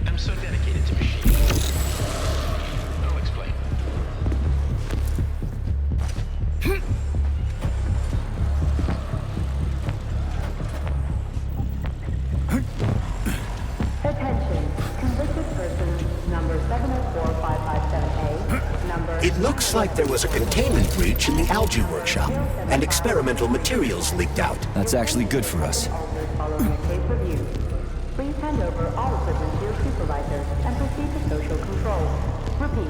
I'm so dedicated to machines. I'll explain. Attention, convicted person number 704557A, number... It looks like there was a containment breach in the algae workshop, and experimental materials leaked out. That's actually good for us. Following a case review. Please hand over all equipment to your supervisor and proceed to social control. Repeat.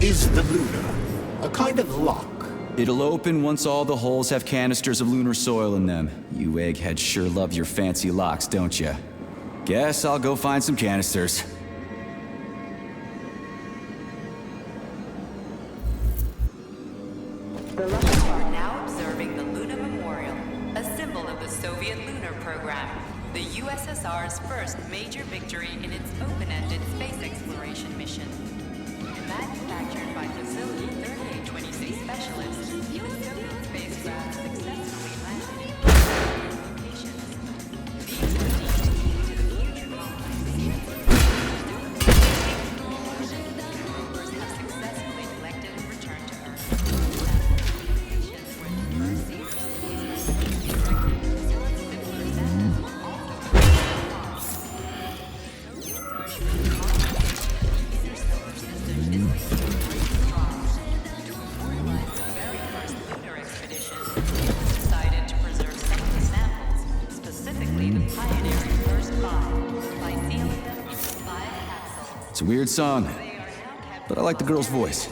Is the Luna, a kind of lock. It'll open once all the holes have canisters of lunar soil in them. You eggheads sure love your fancy locks, don't you? Guess I'll go find some canisters. You are now observing the Luna Memorial, a symbol of the Soviet lunar program, the USSR's first major victory in its open-ended space exploration mission. Manufactured by facility 3826 specialists, the Soviet spacecraft successfully landed in locations. These were deemed key to the future colonies. Rovers have successfully collected and returned to Earth. Locations where the first series of these erected similar samples were also It's a weird song, but I like the girl's voice.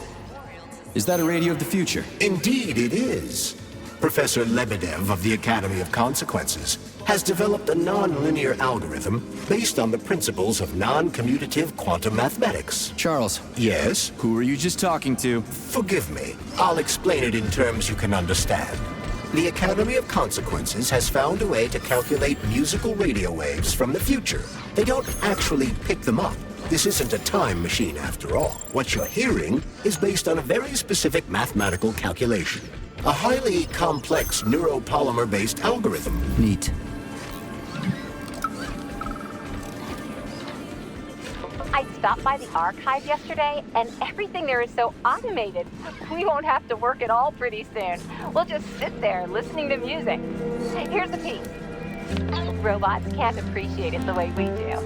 Is that a radio of the future? Indeed it is. Professor Lebedev of the Academy of Consequences has developed a non-linear algorithm based on the principles of non-commutative quantum mathematics. Charles. Yes? Who were you just talking to? Forgive me. I'll explain it in terms you can understand. The Academy of Consequences has found a way to calculate musical radio waves from the future. They don't actually pick them up. This isn't a time machine after all. What you're hearing is based on a very specific mathematical calculation. A highly complex neuropolymer-based algorithm. Neat. I stopped by the archive yesterday, and everything there is so automated. We won't have to work at all pretty soon. We'll just sit there listening to music. Here's a piece. Robots can't appreciate it the way we do.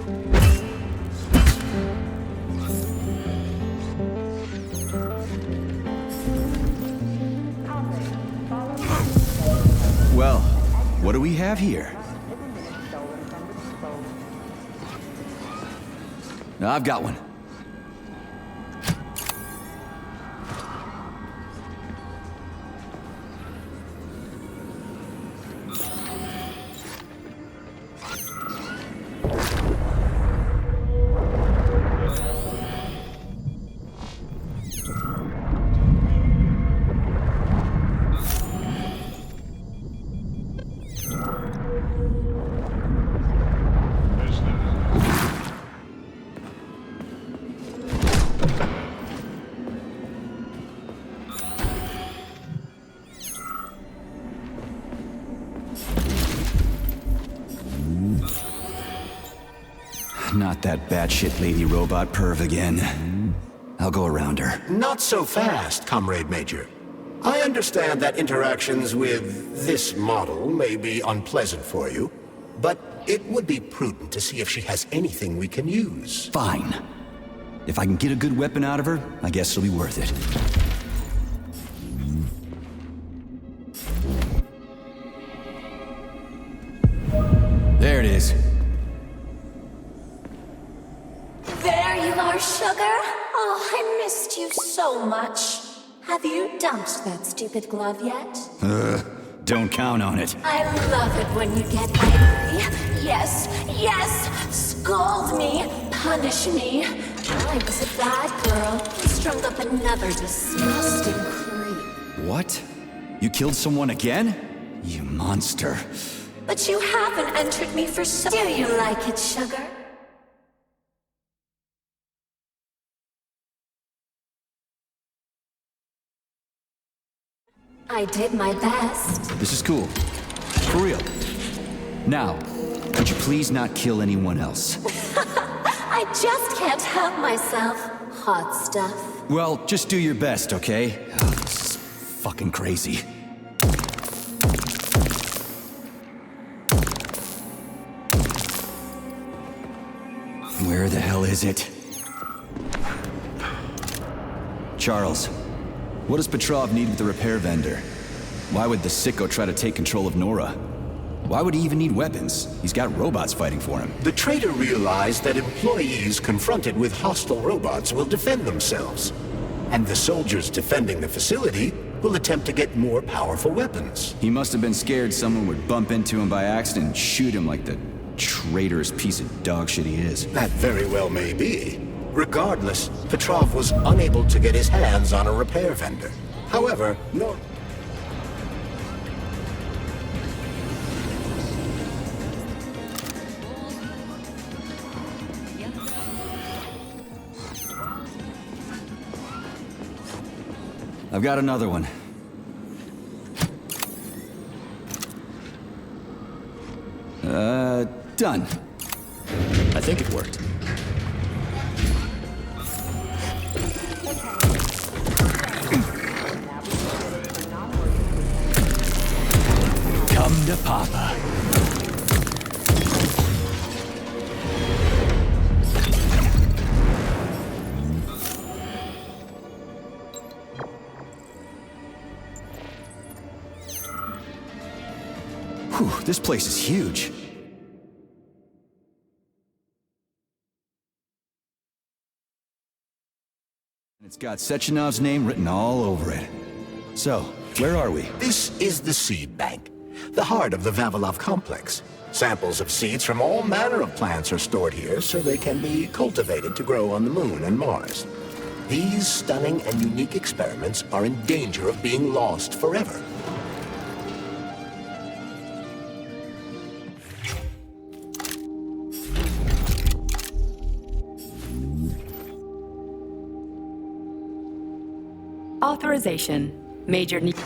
Well, what do we have here? I've got one. Not that batshit lady robot perv again. I'll go around her. Not so fast, Comrade Major. I understand that interactions with this model may be unpleasant for you, but it would be prudent to see if she has anything we can use. Fine. If I can get a good weapon out of her, I guess it'll be worth it. There it is. There you are, sugar. Oh, I missed you so much. Have you dumped that stupid glove yet? Don't count on it. I love it when you get angry. Yes, yes! Scold me, punish me. I was a bad girl who strung up another disgusting creep. What? You killed someone again? You monster. But you haven't entered me for so. Do you like it, sugar? I did my best. This is cool. For real. Now, could you please not kill anyone else? I just can't help myself. Hot stuff. Well, just do your best, okay? Oh, this is fucking crazy. Where the hell is it? Charles, what does Petrov need with the repair vendor? Why would the sicko try to take control of Nora? Why would he even need weapons? He's got robots fighting for him. The traitor realized that employees confronted with hostile robots will defend themselves, and the soldiers defending the facility will attempt to get more powerful weapons. He must have been scared someone would bump into him by accident and shoot him like the traitorous piece of dog shit he is. That very well may be. Regardless, Petrov was unable to get his hands on a repair vendor. However, no... I've got another one. Done. I think it worked. Come to Papa. Whew, this place is huge. It's got Sechenov's name written all over it. So, where are we? This is the seed bank, the heart of the Vavilov complex. Samples of seeds from all manner of plants are stored here so they can be cultivated to grow on the Moon and Mars. These stunning and unique experiments are in danger of being lost forever. Authorization. Major need.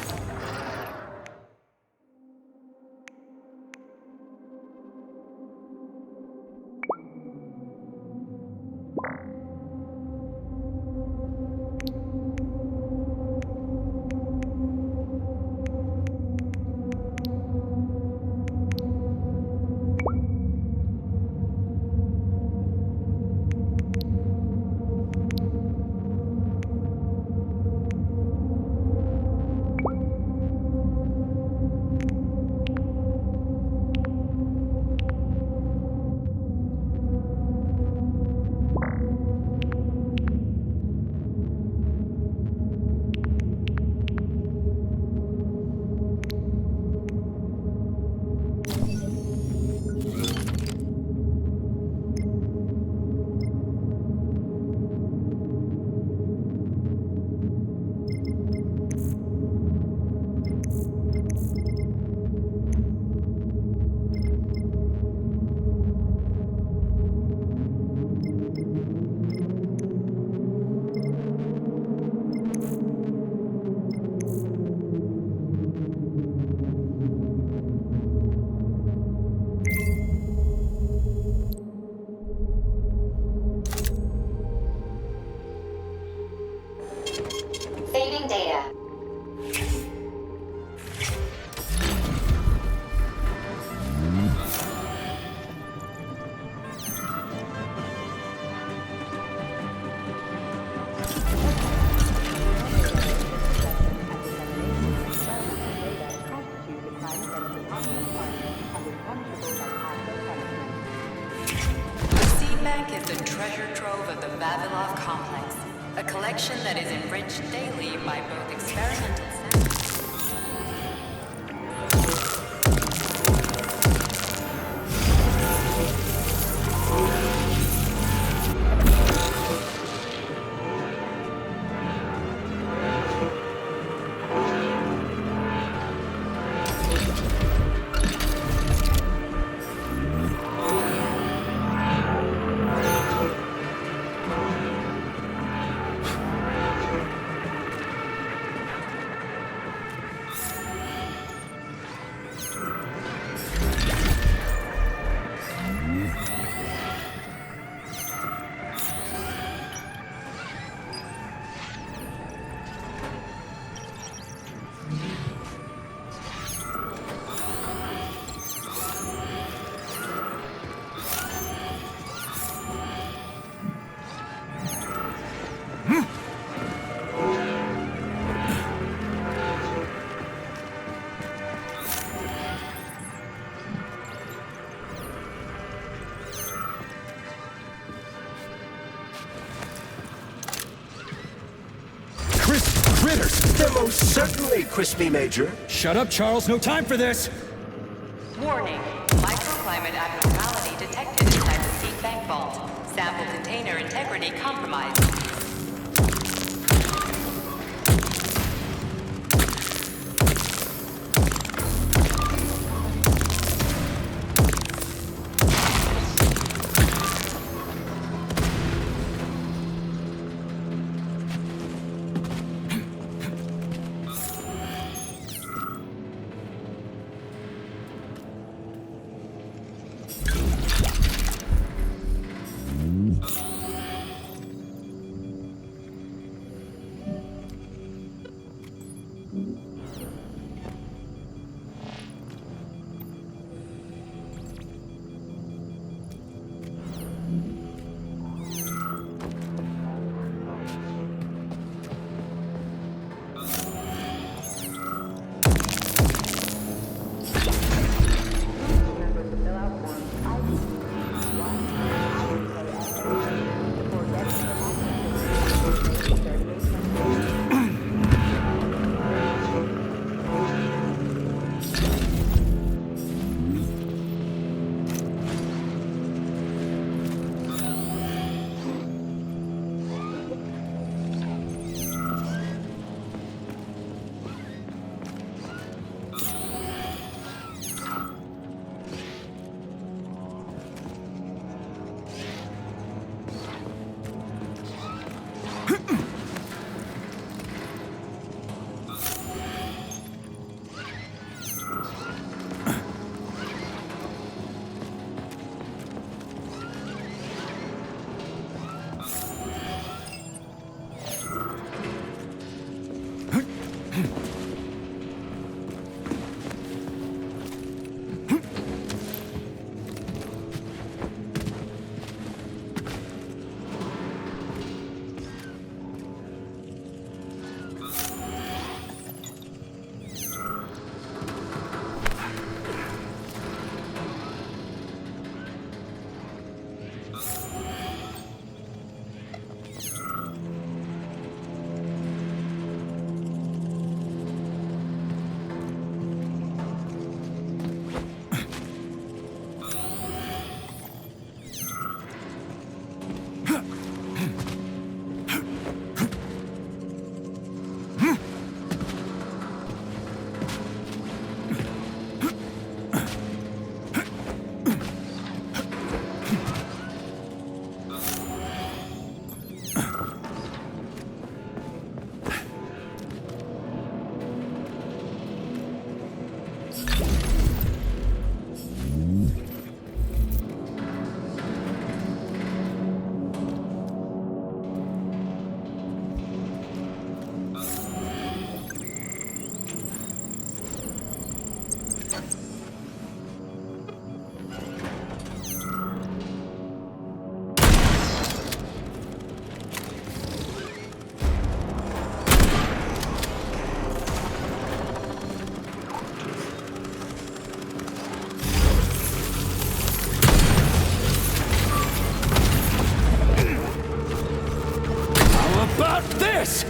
bank is the treasure trove of the Vavilov complex, a collection that is enriched daily by both experimental samples. They're most certainly crispy, Major. Shut up, Charles. No time for this! Warning, microclimate abnormality detected inside the seed bank vault. Sample container integrity compromised. Yes!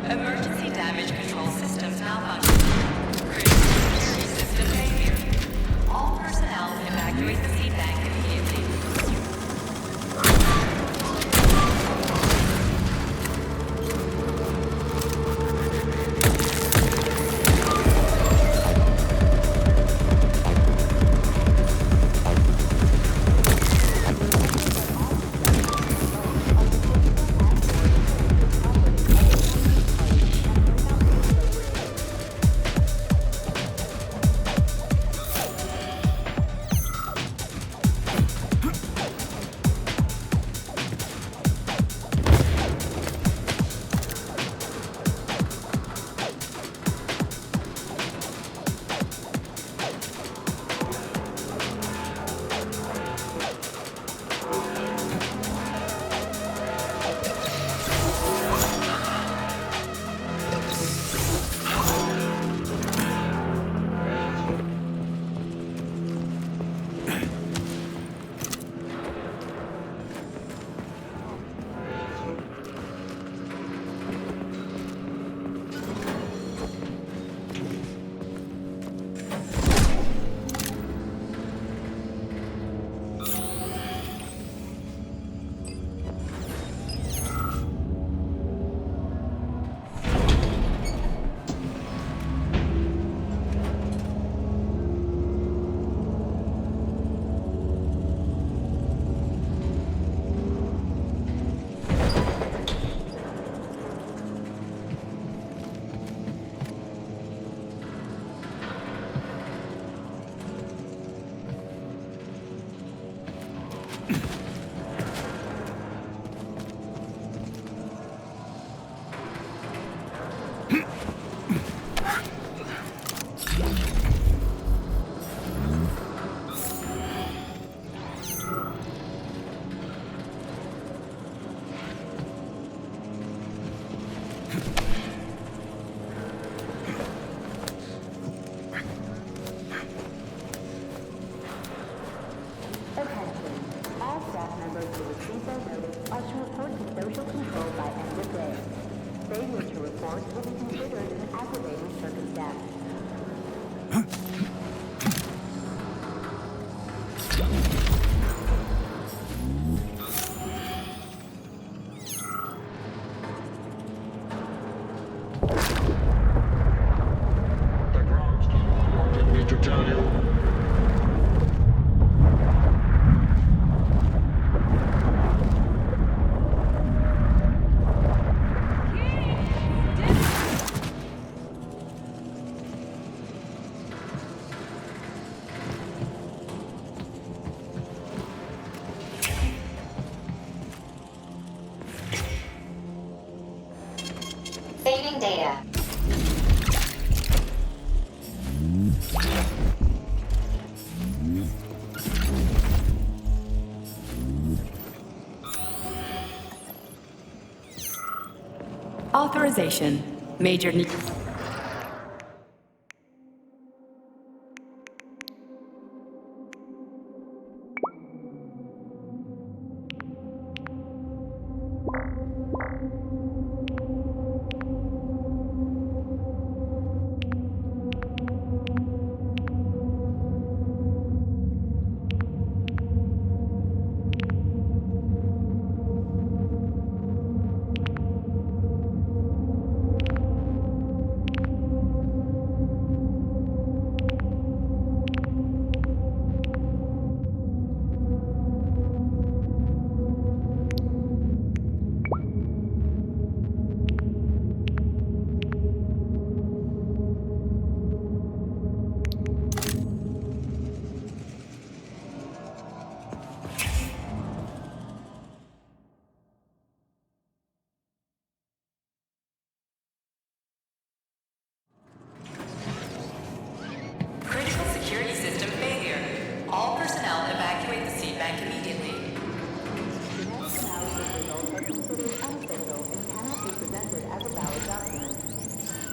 Emergency damage control systems malfunction. Critical security system failure. All personnel evacuate the seed bank immediately. Authorization. Major... Critical security system failure. All personnel evacuate the seed bank immediately. Genetic analysis results are considered unofficial and cannot be presented as a valid document.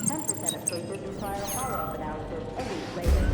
10% of cases require a follow-up analysis a week later.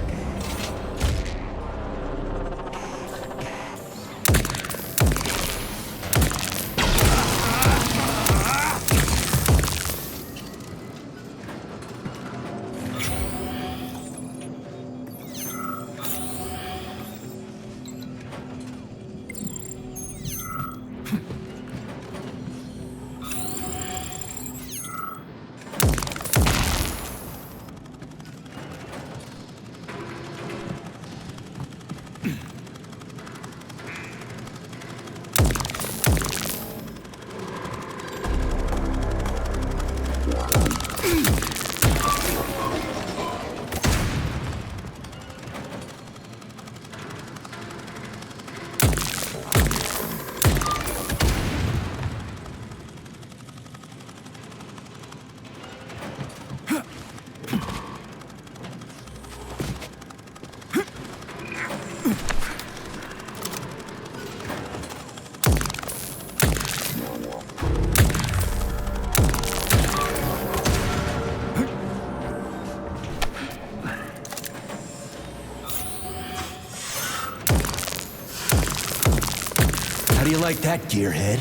How do you like that, gearhead?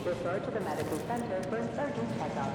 Refer to the medical center for an urgent checkup.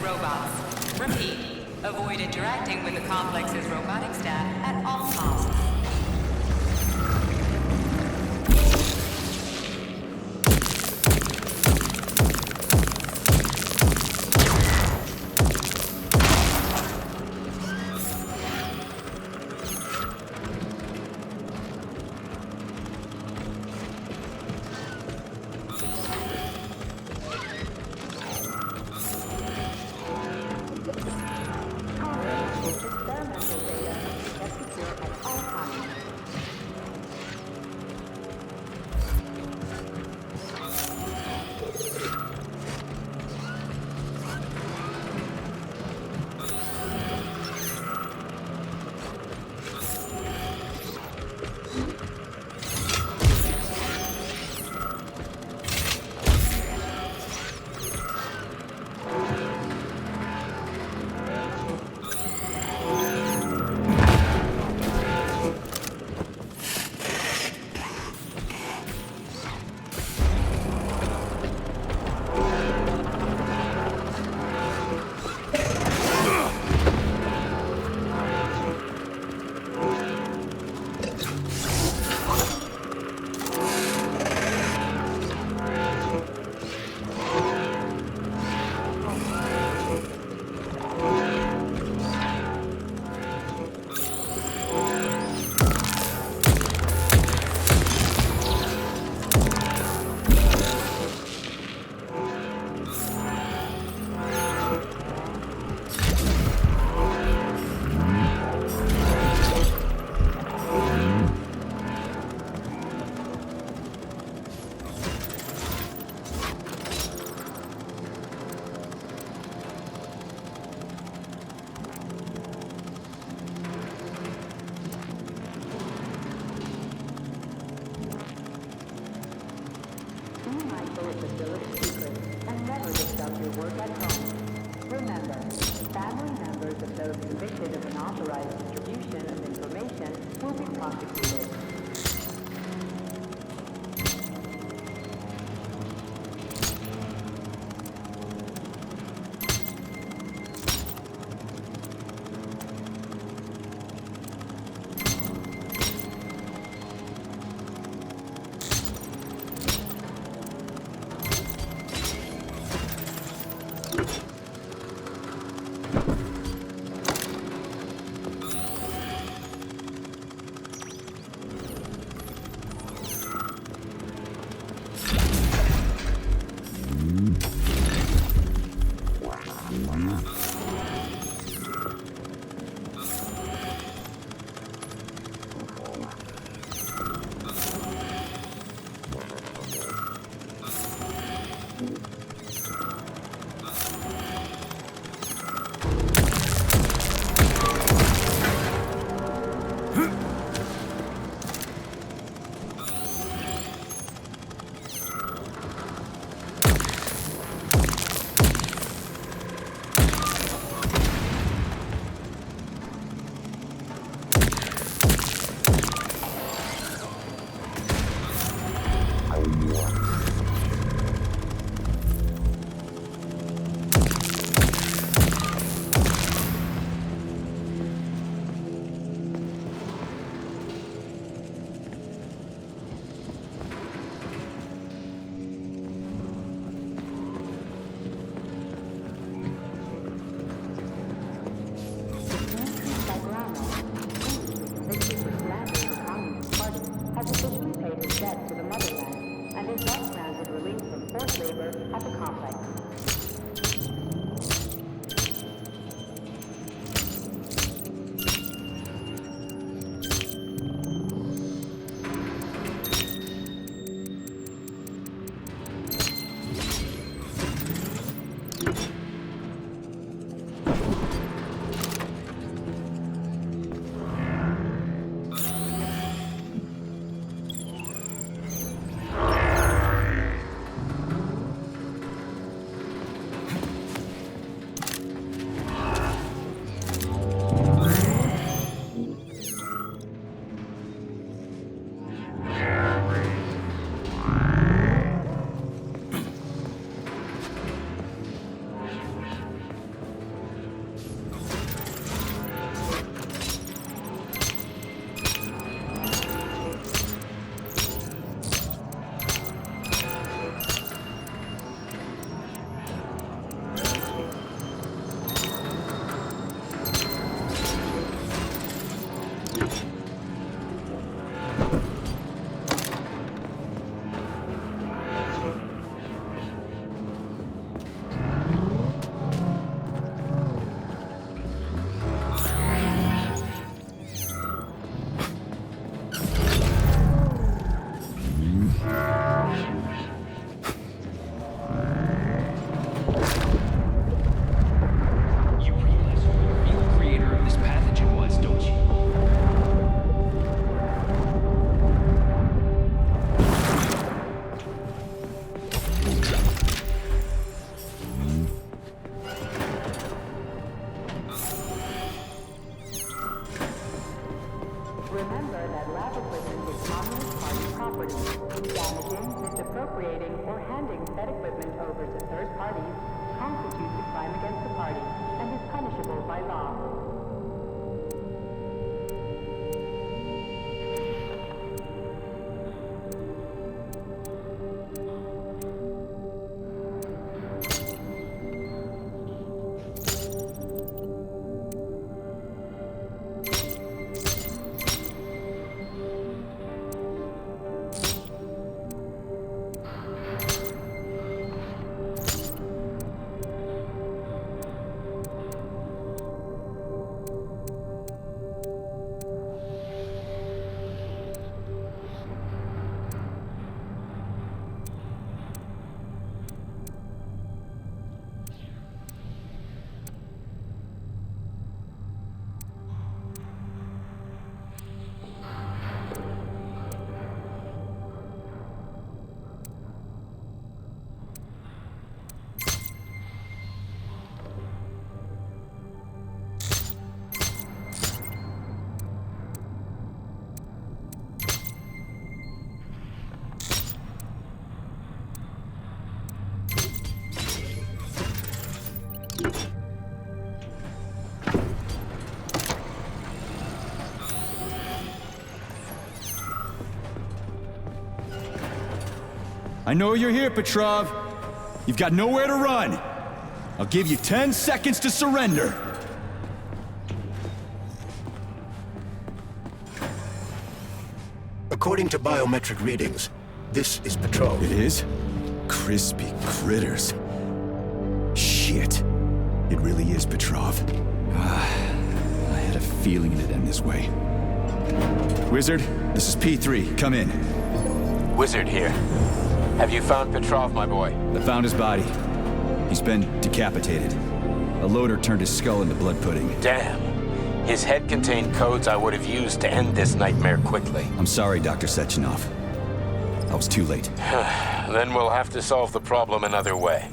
robots. Repeat, avoid interacting with the complex's robotic staff at all costs. Experimental data must be kept secure at all times. Be mindful of facility secrets and never discuss your work at home. Remember, family members of those convicted of unauthorized distribution of information will be prosecuted. aware that lab equipment is Communist Party property. Damaging, misappropriating, or handing said equipment over to third parties constitutes a crime against the party and is punishable by law. I know you're here, Petrov. You've got nowhere to run. I'll give you 10 seconds to surrender. According to biometric readings, this is Petrov. It is? Crispy critters. Shit. It really is Petrov. I had a feeling it'd end this way. Wizard, this is P3. Come in. Wizard here. Have you found Petrov, my boy? I found his body. He's been decapitated. A loader turned his skull into blood pudding. Damn. His head contained codes I would have used to end this nightmare quickly. I'm sorry, Dr. Sechenov. I was too late. Then we'll have to solve the problem another way.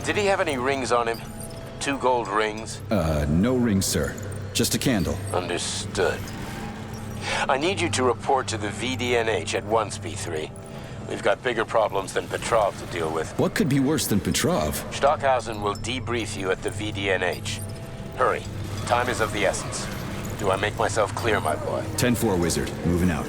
Did he have any rings on him? 2 gold rings? No rings, sir. Just a candle. Understood. I need you to report to the VDNH at once, P3. We've got bigger problems than Petrov to deal with. What could be worse than Petrov? Stockhausen will debrief you at the VDNH. Hurry. Time is of the essence. Do I make myself clear, my boy? 10-4, Wizard. Moving out.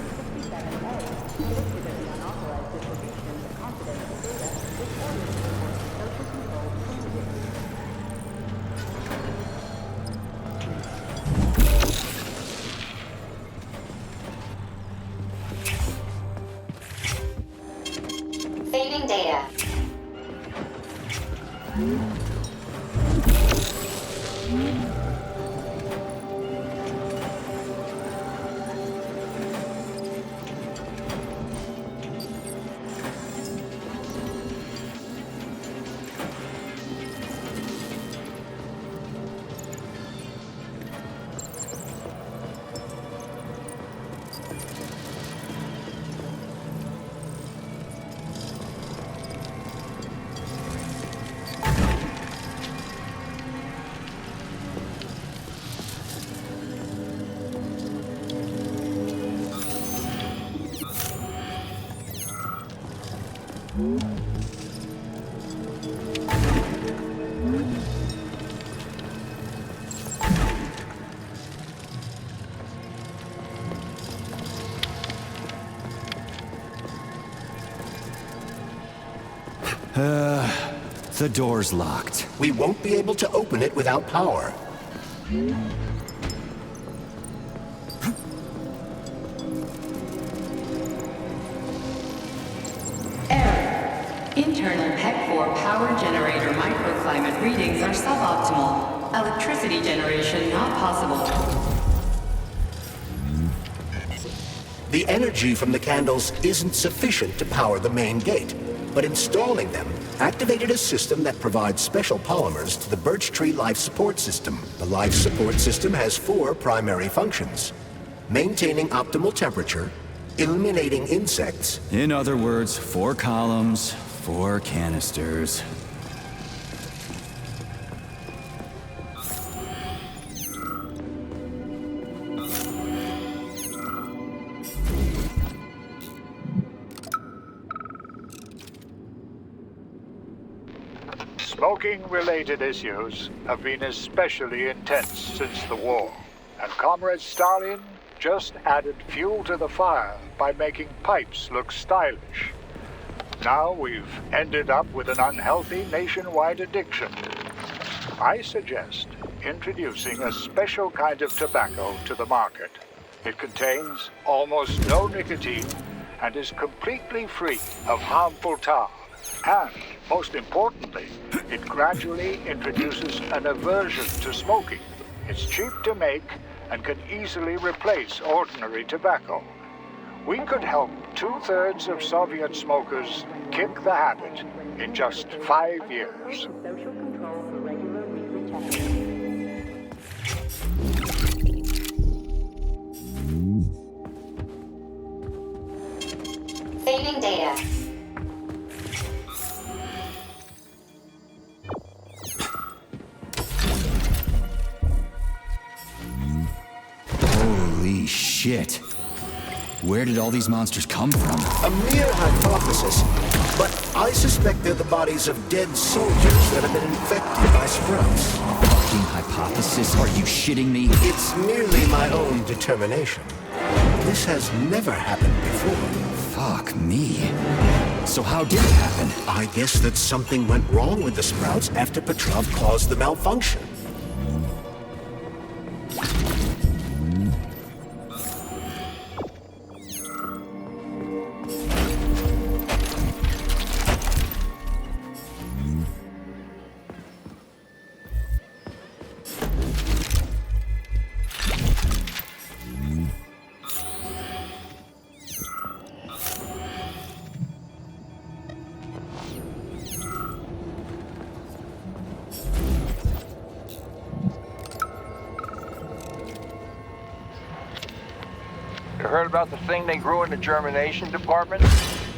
Saving data. The door's locked. We won't be able to open it without power. Error. Internal PEC-4 power generator microclimate readings are suboptimal. Electricity generation not possible. The energy from the candles isn't sufficient to power the main gate, but installing them activated a system that provides special polymers to the birch tree life support system. The life support system has 4 primary functions: maintaining optimal temperature, eliminating insects. In other words, 4 columns, 4 canisters. Smoking-related issues have been especially intense since the war, and Comrade Stalin just added fuel to the fire by making pipes look stylish. Now we've ended up with an unhealthy nationwide addiction. I suggest introducing a special kind of tobacco to the market. It contains almost no nicotine and is completely free of harmful tar. And, most importantly, it gradually introduces an aversion to smoking. It's cheap to make and can easily replace ordinary tobacco. We could help 2/3 of Soviet smokers kick the habit in just 5 years. Social control for regular weekly check-ins. Saving data. Holy shit. Where did all these monsters come from? A mere hypothesis, but I suspect they're the bodies of dead soldiers that have been infected by sprouts. Fucking hypothesis? Are you shitting me? It's merely my own determination. This has never happened before. Fuck me. So how did it happen? I guess that something went wrong with the sprouts after Petrov caused the malfunction. You heard about the thing they grew in the germination department?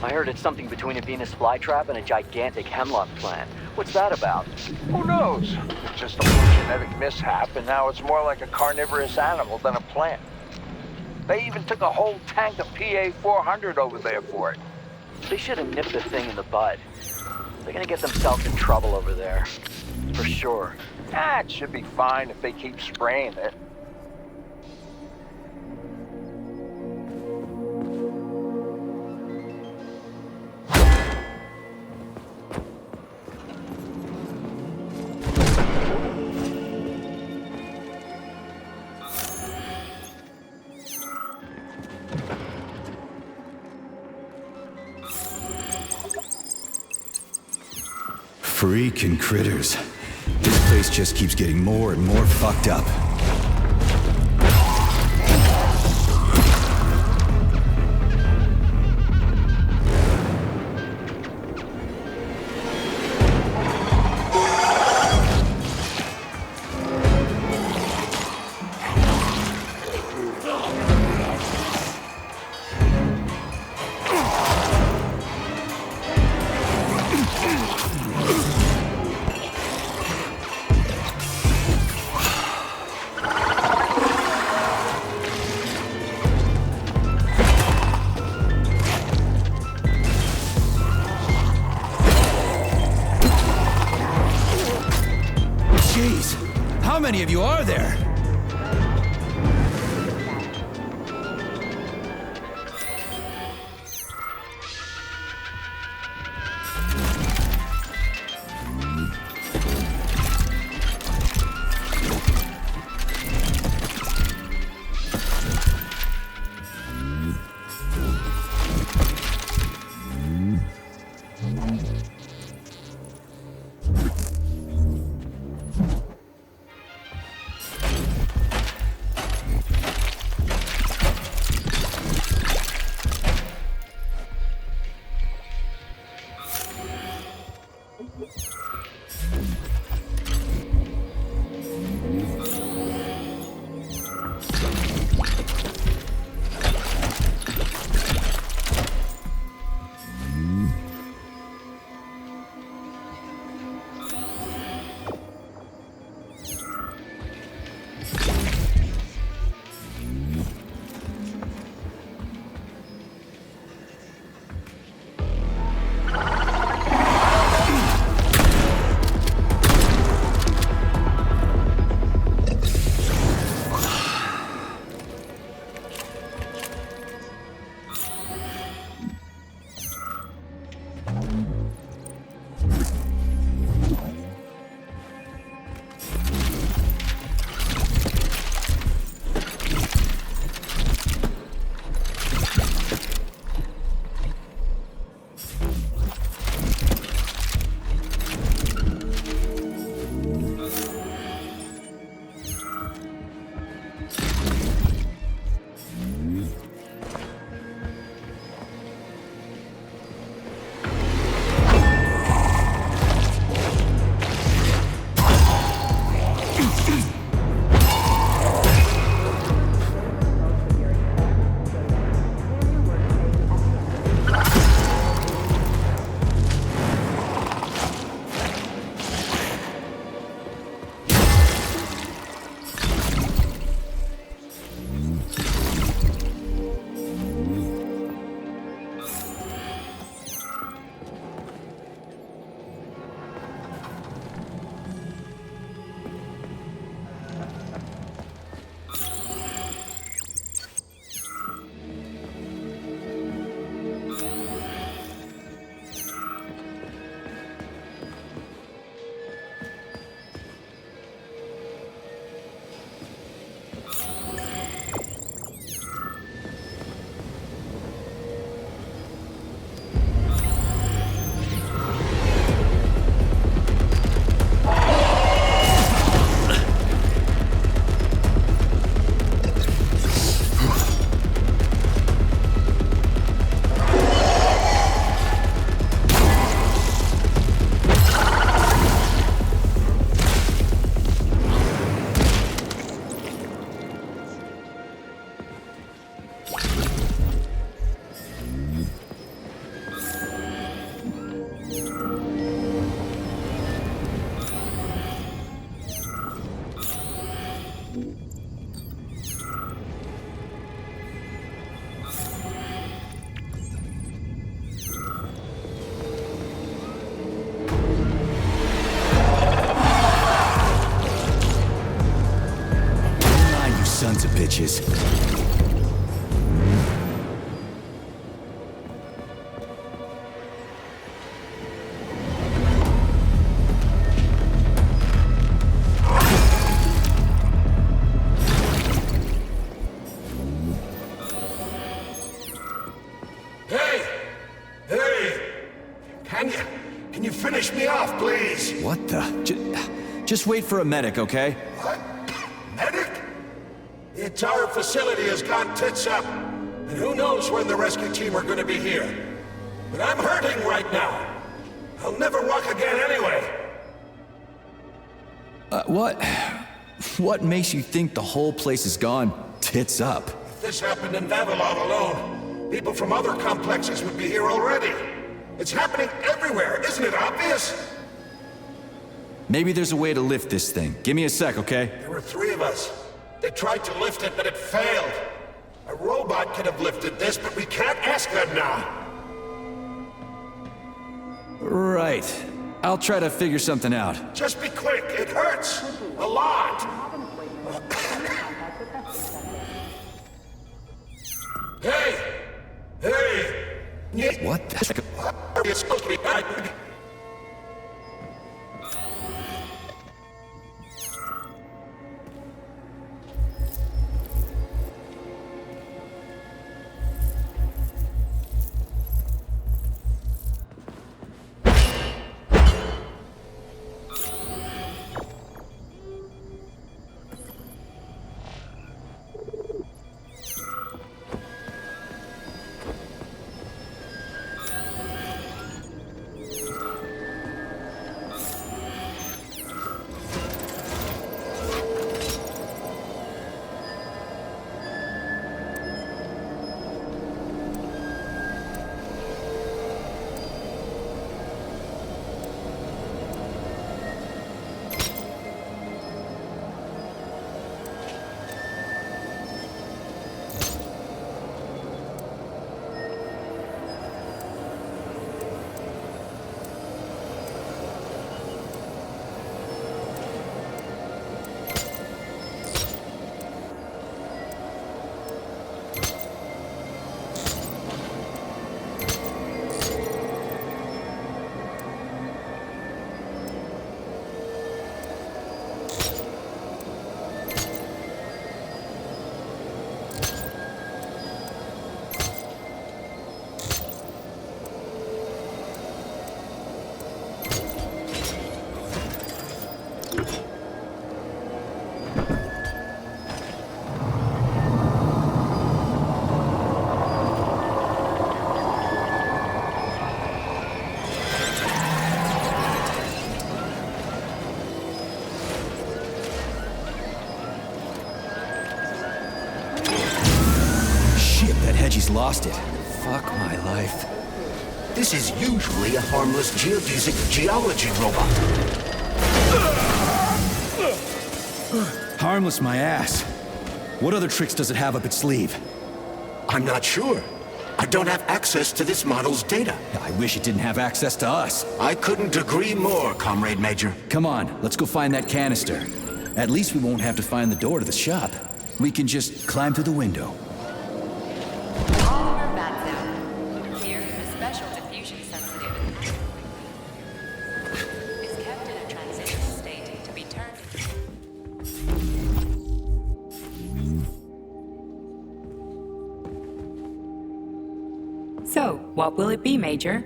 I heard it's something between a Venus flytrap and a gigantic Hemlock plant. What's that about? Who knows? It's just a little genetic mishap, and now it's more like a carnivorous animal than a plant. They even took a whole tank of PA-400 over there for it. They should have nipped the thing in the bud. They're gonna get themselves in trouble over there. For sure. It should be fine if they keep spraying it. Freaking critters. This place just keeps getting more and more fucked up. Jeez, how many of you are there? sons of bitches. Can you finish me off, please? What the? Just wait for a medic, okay? What? Medic? The entire facility has gone tits up. And who knows when the rescue team are gonna be here. But I'm hurting right now. I'll never walk again anyway. What makes you think the whole place has gone tits up? If this happened in Vavilov alone, people from other complexes would be here already. It's happening everywhere, isn't it obvious? Maybe there's a way to lift this thing. Give me a sec, okay? There were 3 of us. They tried to lift it, but it failed. A robot could have lifted this, but we can't ask them now. Right. I'll try to figure something out. Just be quick. It hurts. A lot. Hey! What the? It's supposed to be back. He's lost it. Fuck my life. This is usually a harmless geodesic geology robot. Harmless my ass. What other tricks does it have up its sleeve? I'm not sure. I don't have access to this model's data. I wish it didn't have access to us. I couldn't agree more, Comrade Major. Come on, let's go find that canister. At least we won't have to find the door to the shop. We can just climb through the window. Polymer bat zone. Here, the special diffusion sensitive is kept in a transitional state to be turned. So, what will it be, Major?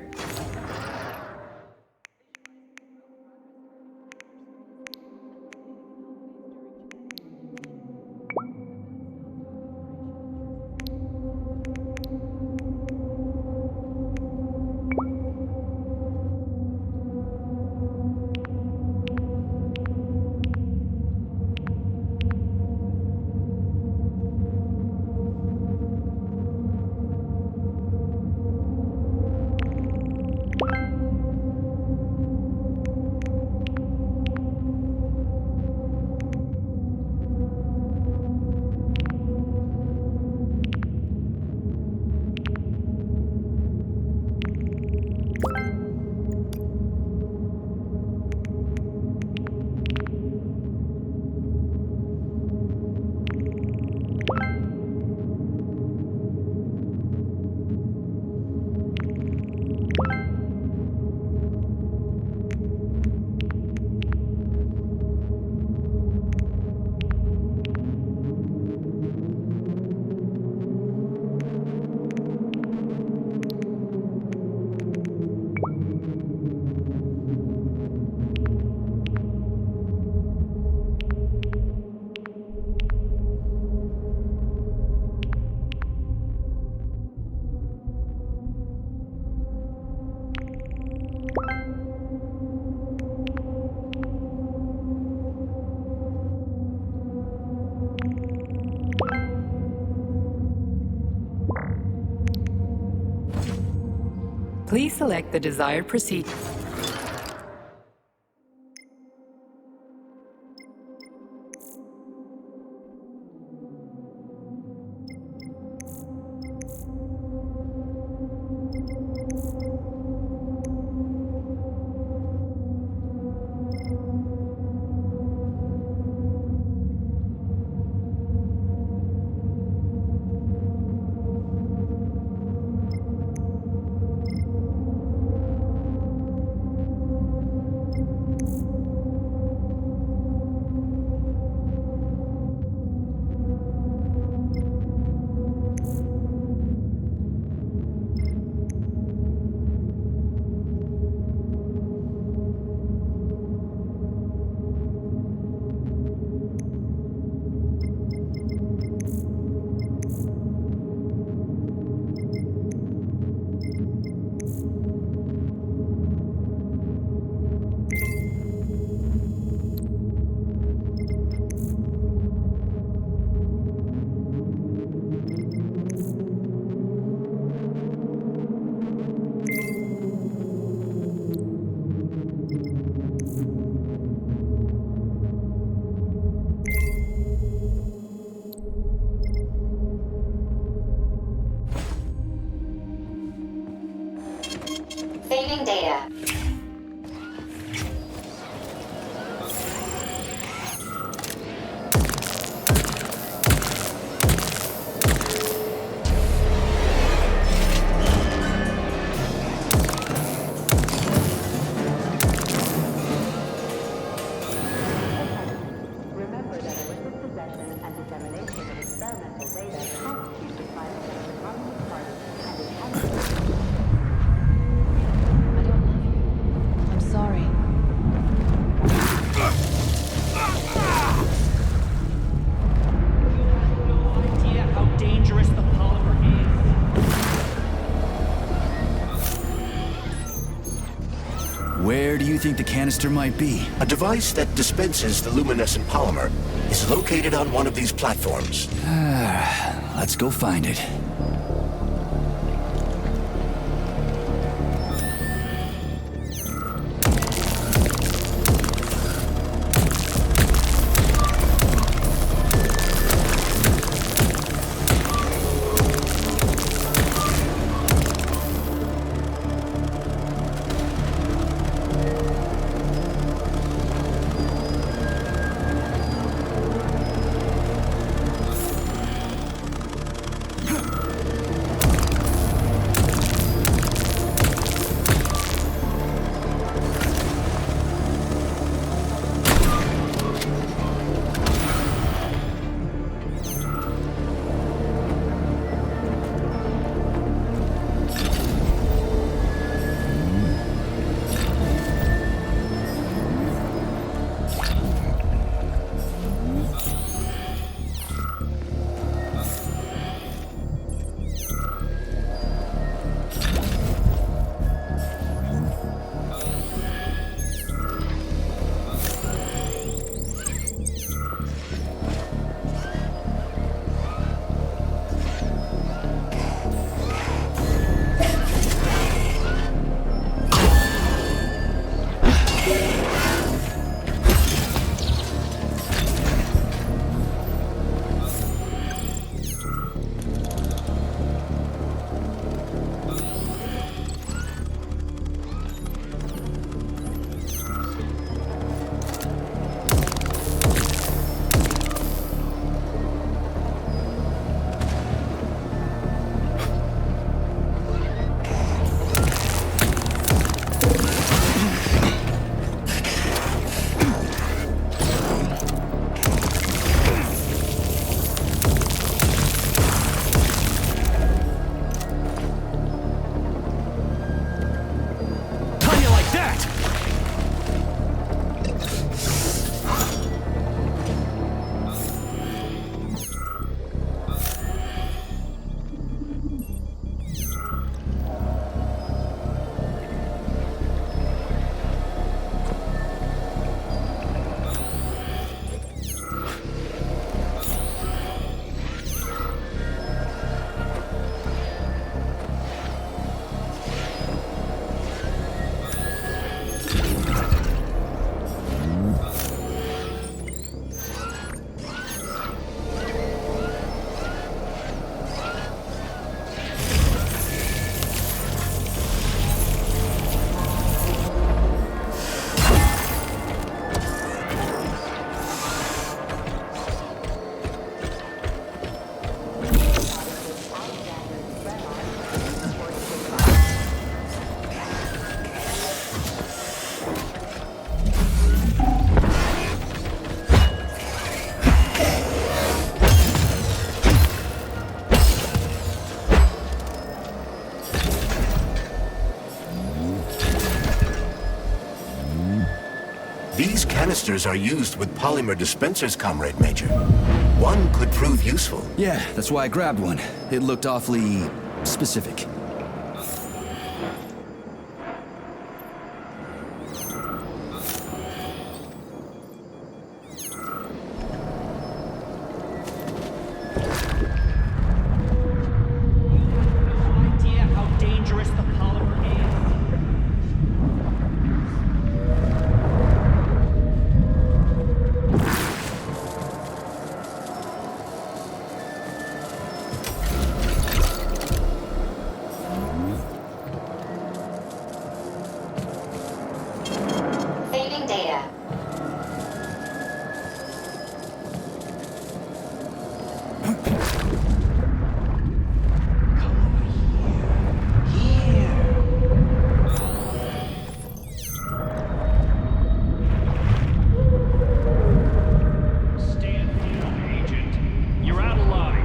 Please select the desired procedure. Saving data. Remember that illicit possession and dissemination of experimental data constitute the crime against the Communist Party and its activists. I'm sorry. Idea how dangerous the polymer is. Where do you think the canister might be? A device that dispenses the luminescent polymer is located on one of these platforms. Let's go find it. canisters are used with polymer dispensers, Comrade Major. One could prove useful. Yeah, that's why I grabbed one. It looked awfully specific. Idea how dangerous the polymer is. Saving data. Stand down, Agent. You're out of line.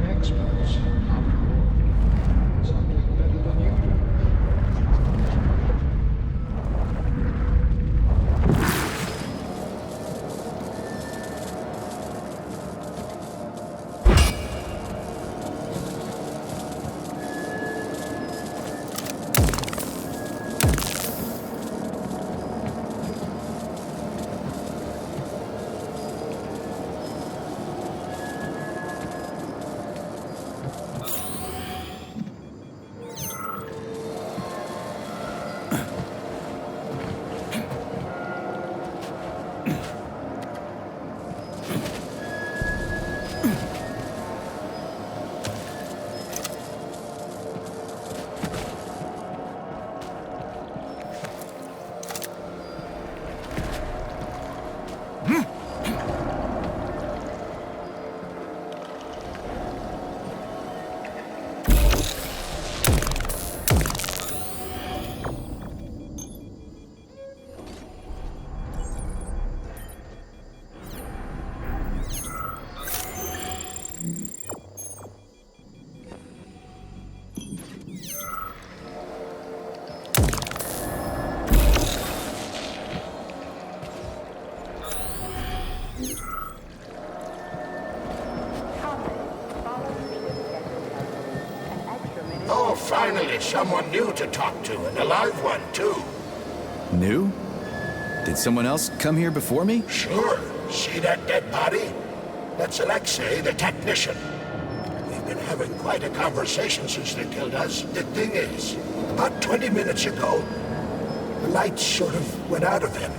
Experts, after all. Some do it better than you do. Oh, finally, someone new to talk to, and a live one, too. New? Did someone else come here before me? Sure. See that dead body? That's Alexei, the technician. We've been having quite a conversation since they killed us. The thing is, about 20 minutes ago, the lights sort of went out of him.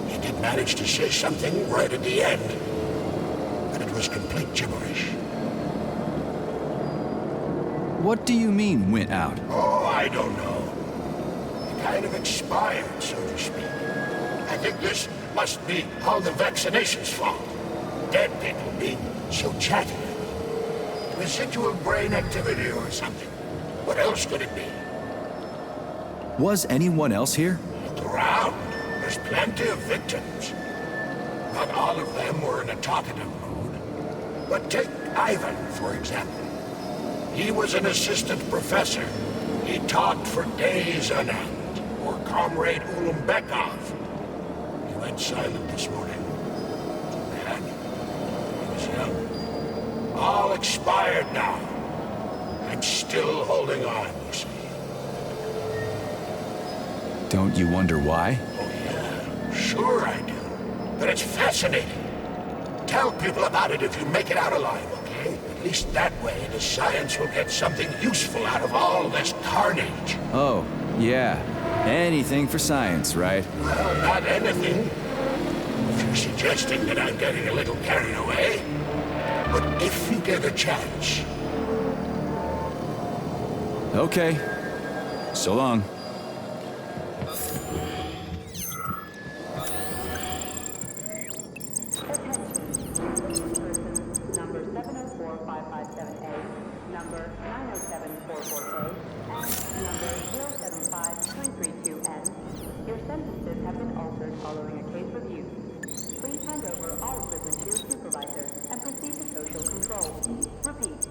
He did manage to say something right at the end, but it was complete gibberish. What do you mean, went out? Oh, I don't know. He kind of expired, so to speak. I think this must be all the vaccination's fault. Dead people being so chatty. Residual brain activity or something. What else could it be? Was anyone else here? Look around. There's plenty of victims. Not all of them were in a talkative mood. But take Ivan, for example. He was an assistant professor. He taught for days on end. Or Comrade Ulumbekov. He went silent this morning. Man, he was young. All expired now. And still holding on, you see. Don't you wonder why? Oh, yeah. Sure I do. But it's fascinating. Tell people about it if you make it out alive, okay? At least that way the science will get something useful out of all this carnage. Oh, yeah. Anything for science, right? Well, not anything. If you're suggesting that I'm getting a little carried away. But if you get a chance. Okay. So long. Number 704557A, number 90744K, and number 075332N. Your sentences have been altered following a case review. Please hand over all equipment to your supervisor and proceed to social control. Repeat.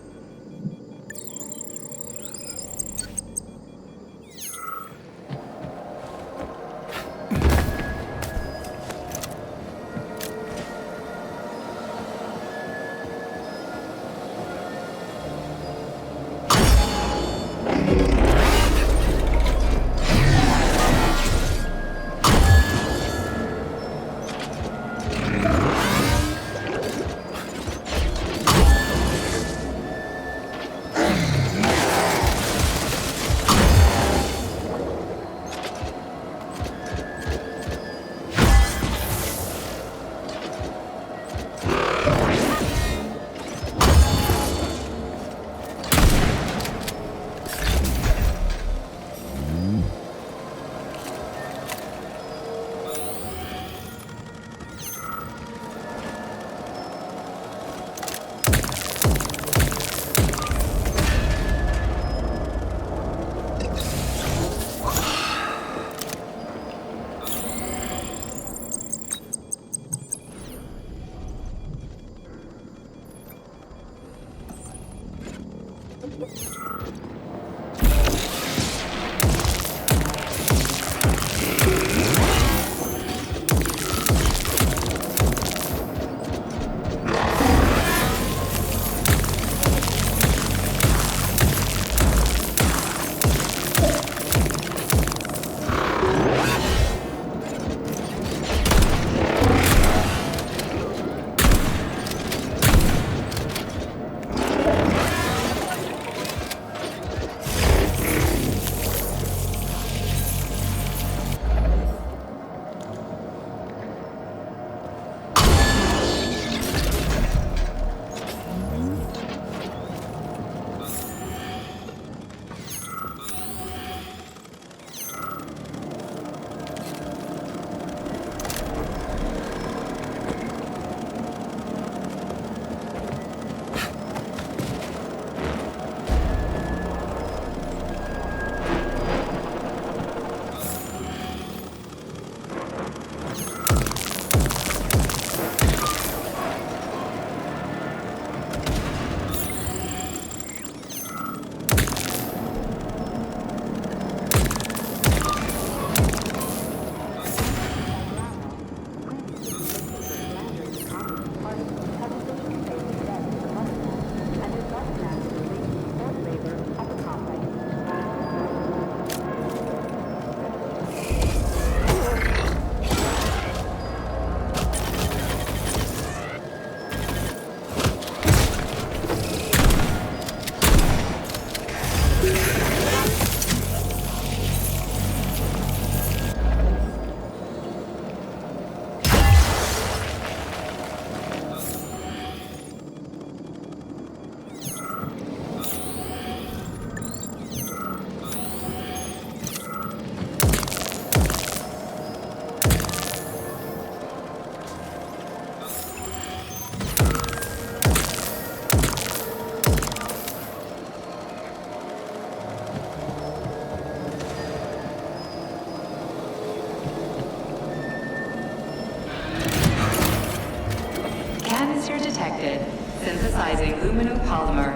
detected. Synthesizing luminopolymer.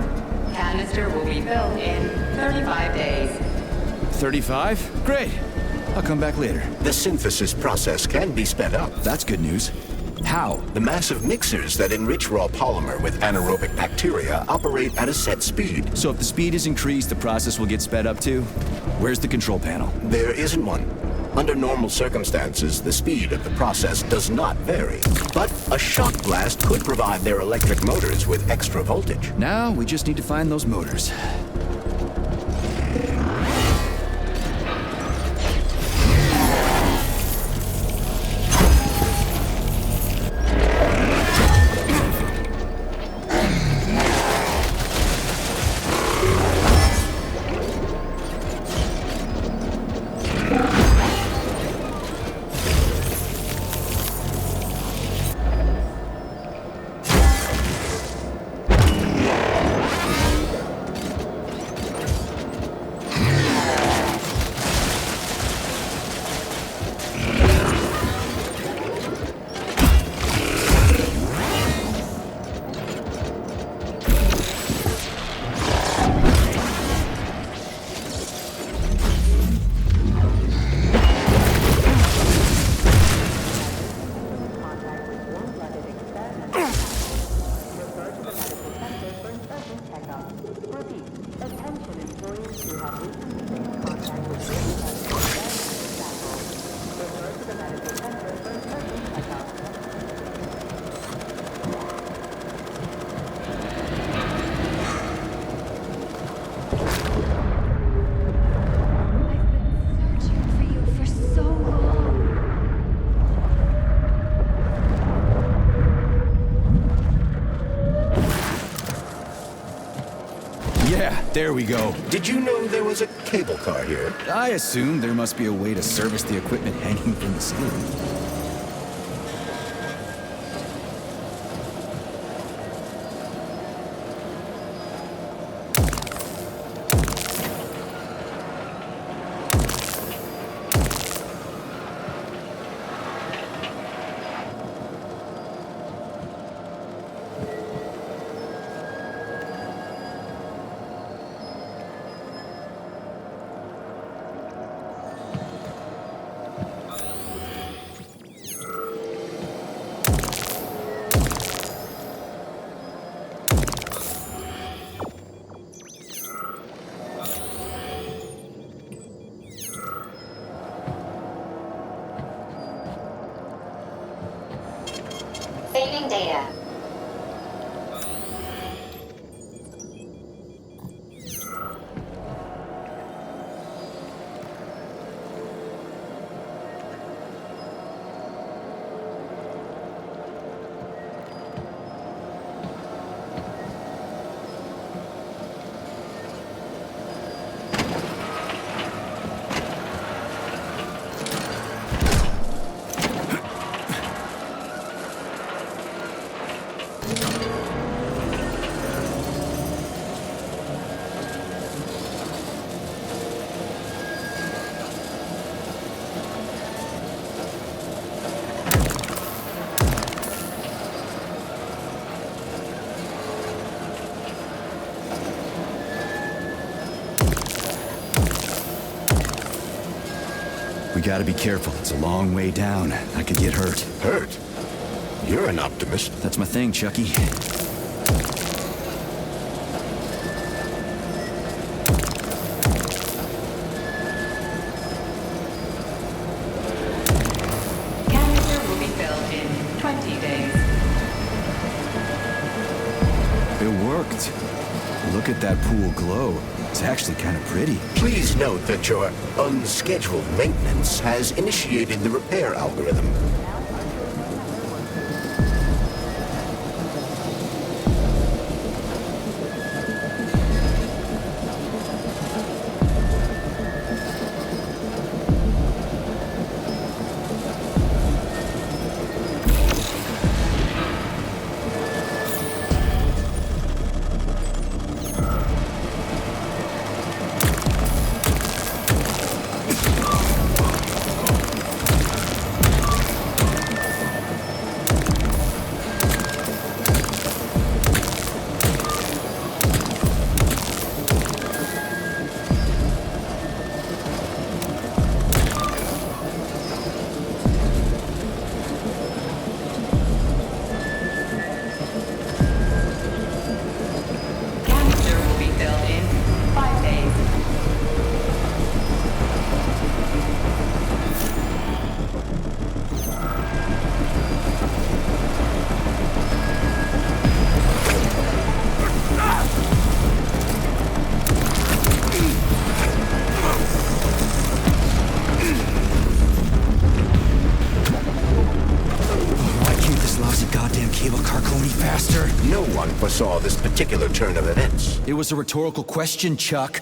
Canister will be filled in 35 days. 35? Great. I'll come back later. The synthesis process can be sped up. That's good news. How? The massive mixers that enrich raw polymer with anaerobic bacteria operate at a set speed. So if the speed is increased, the process will get sped up too? Where's the control panel? There isn't one. Under normal circumstances, the speed of the process does not vary. But a shock blast could provide their electric motors with extra voltage. Now we just need to find those motors. There we go. Did you know there was a cable car here? I assume there must be a way to service the equipment hanging from the ceiling. Saving data. We gotta be careful. It's a long way down. I could get hurt. Hurt? You're an optimist. That's my thing, Chucky. Canister will be filled in 20 days. It worked. Look at that pool glow. It's actually kind of pretty. Please note that your unscheduled maintenance has initiated the repair algorithm. No one foresaw this particular turn of events. It was a rhetorical question, Chuck.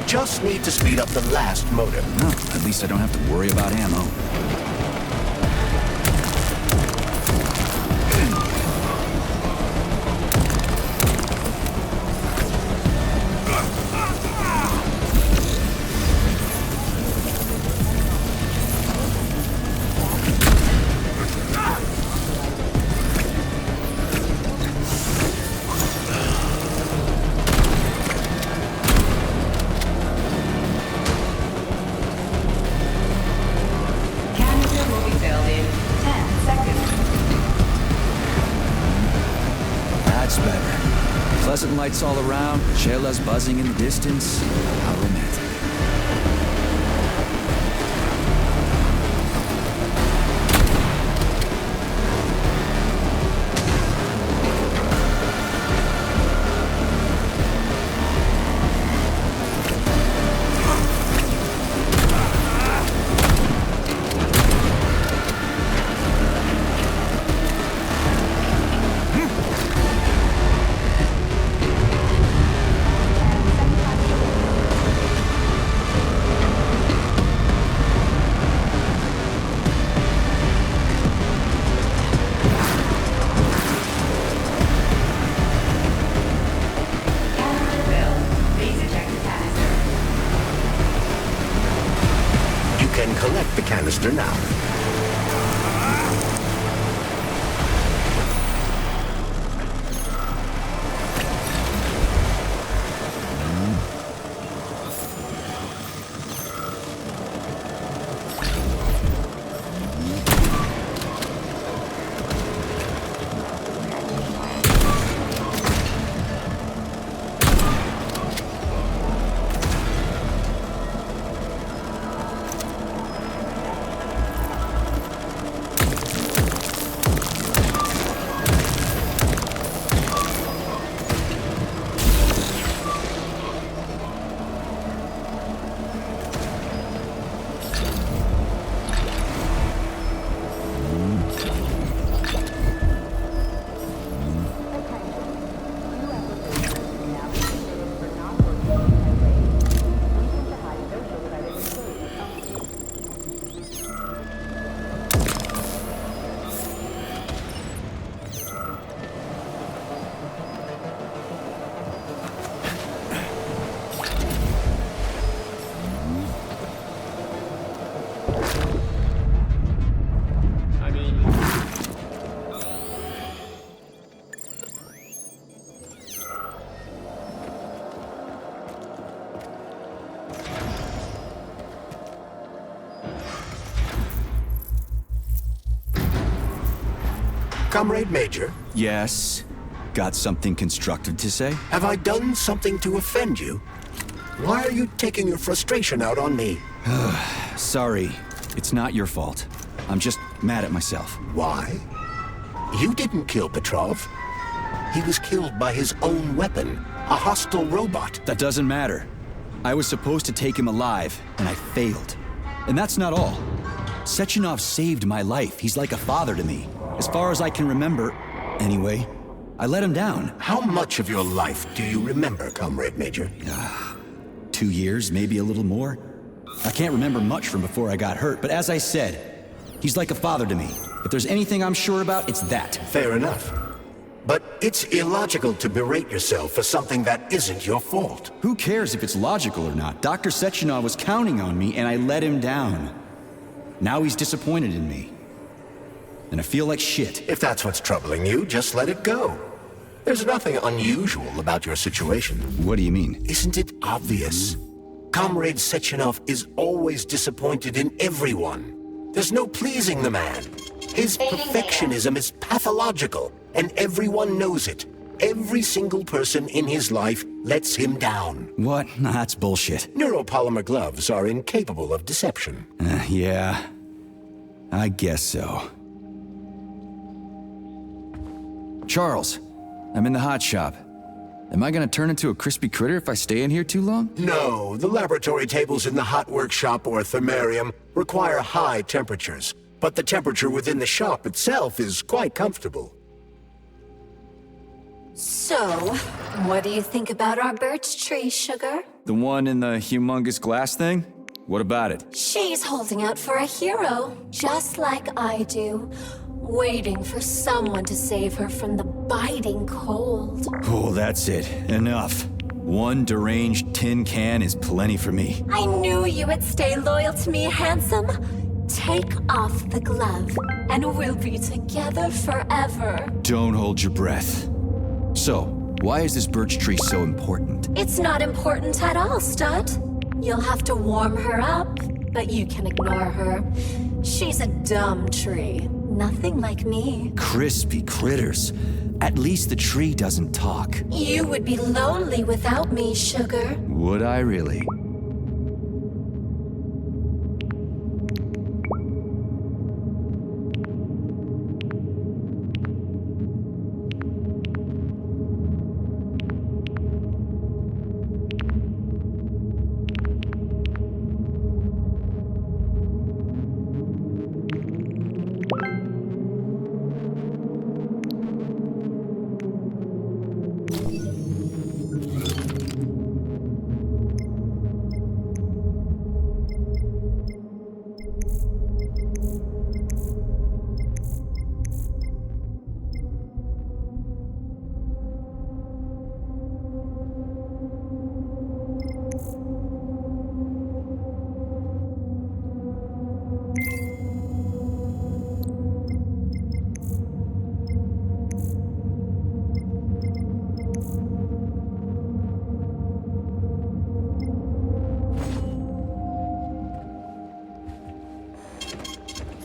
just need to speed up the last motor. No, at least I don't have to worry about ammo. Pleasant lights all around, Shayla's buzzing in the distance. How romantic. Collect the canister now. Comrade Major? Yes? Got something constructive to say? Have I done something to offend you? Why are you taking your frustration out on me? Sorry. It's not your fault. I'm just mad at myself. Why? You didn't kill Petrov. He was killed by his own weapon, a hostile robot. That doesn't matter. I was supposed to take him alive, and I failed. And that's not all. Sechenov saved my life. He's like a father to me. As far as I can remember, anyway, I let him down. How much of your life do you remember, Comrade Major? 2 years, maybe a little more. I can't remember much from before I got hurt, but as I said, he's like a father to me. If there's anything I'm sure about, it's that. Fair enough. But it's illogical to berate yourself for something that isn't your fault. Who cares if it's logical or not? Dr. Sechenov was counting on me, and I let him down. Now he's disappointed in me. And I feel like shit. If that's what's troubling you, just let it go. There's nothing unusual about your situation. What do you mean? Isn't it obvious? Comrade Sechenov is always disappointed in everyone. There's no pleasing the man. His perfectionism is pathological, and everyone knows it. Every single person in his life lets him down. What? Nah, that's bullshit. Neuropolymer gloves are incapable of deception. Yeah. I guess so. Charles, I'm in the hot shop. Am I gonna turn into a crispy critter if I stay in here too long? No, the laboratory tables in the hot workshop or thermarium require high temperatures, but the temperature within the shop itself is quite comfortable. So, what do you think about our birch tree, Sugar? The one in the humongous glass thing? What about it? She's holding out for a hero, just like I do. Waiting for someone to save her from the biting cold. Oh, that's it. Enough. One deranged tin can is plenty for me. I knew you would stay loyal to me, handsome. Take off the glove, and we'll be together forever. Don't hold your breath. So, why is this birch tree so important? It's not important at all, Stud. You'll have to warm her up, but you can ignore her. She's a dumb tree. Nothing like me. Crispy critters. At least the tree doesn't talk. You would be lonely without me, Sugar. Would I really?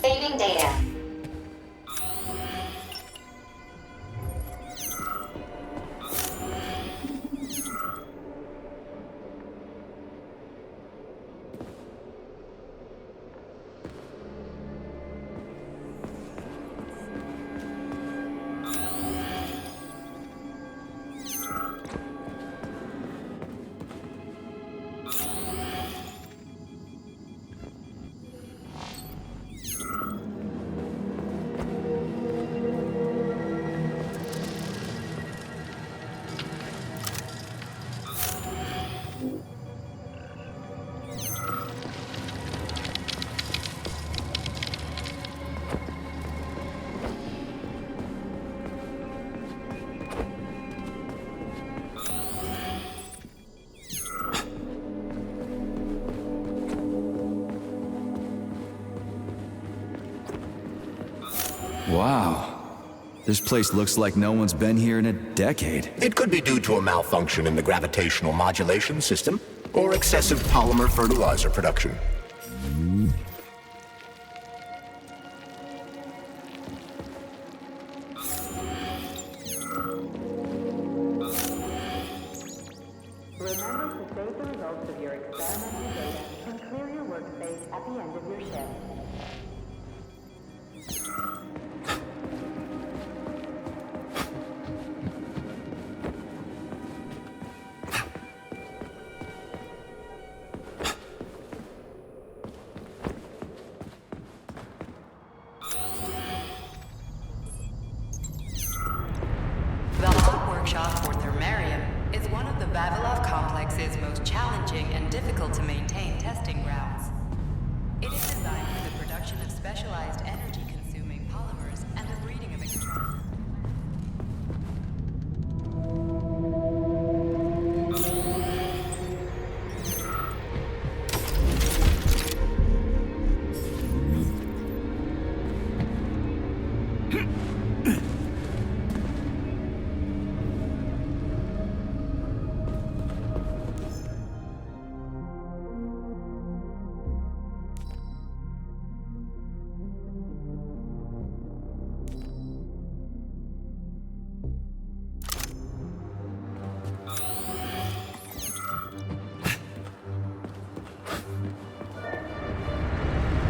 Saving data. Wow. This place looks like no one's been here in a decade. It could be due to a malfunction in the gravitational modulation system, or excessive polymer fertilizer production. Remember to save the results of your experimental data and clear your workspace at the end of your shift. The hot workshop, or thermarium, is one of the Vavilov complex's most challenging and difficult to maintain testing grounds. It is designed for the production of specialized energy-consuming polymers and the breeding of extracts.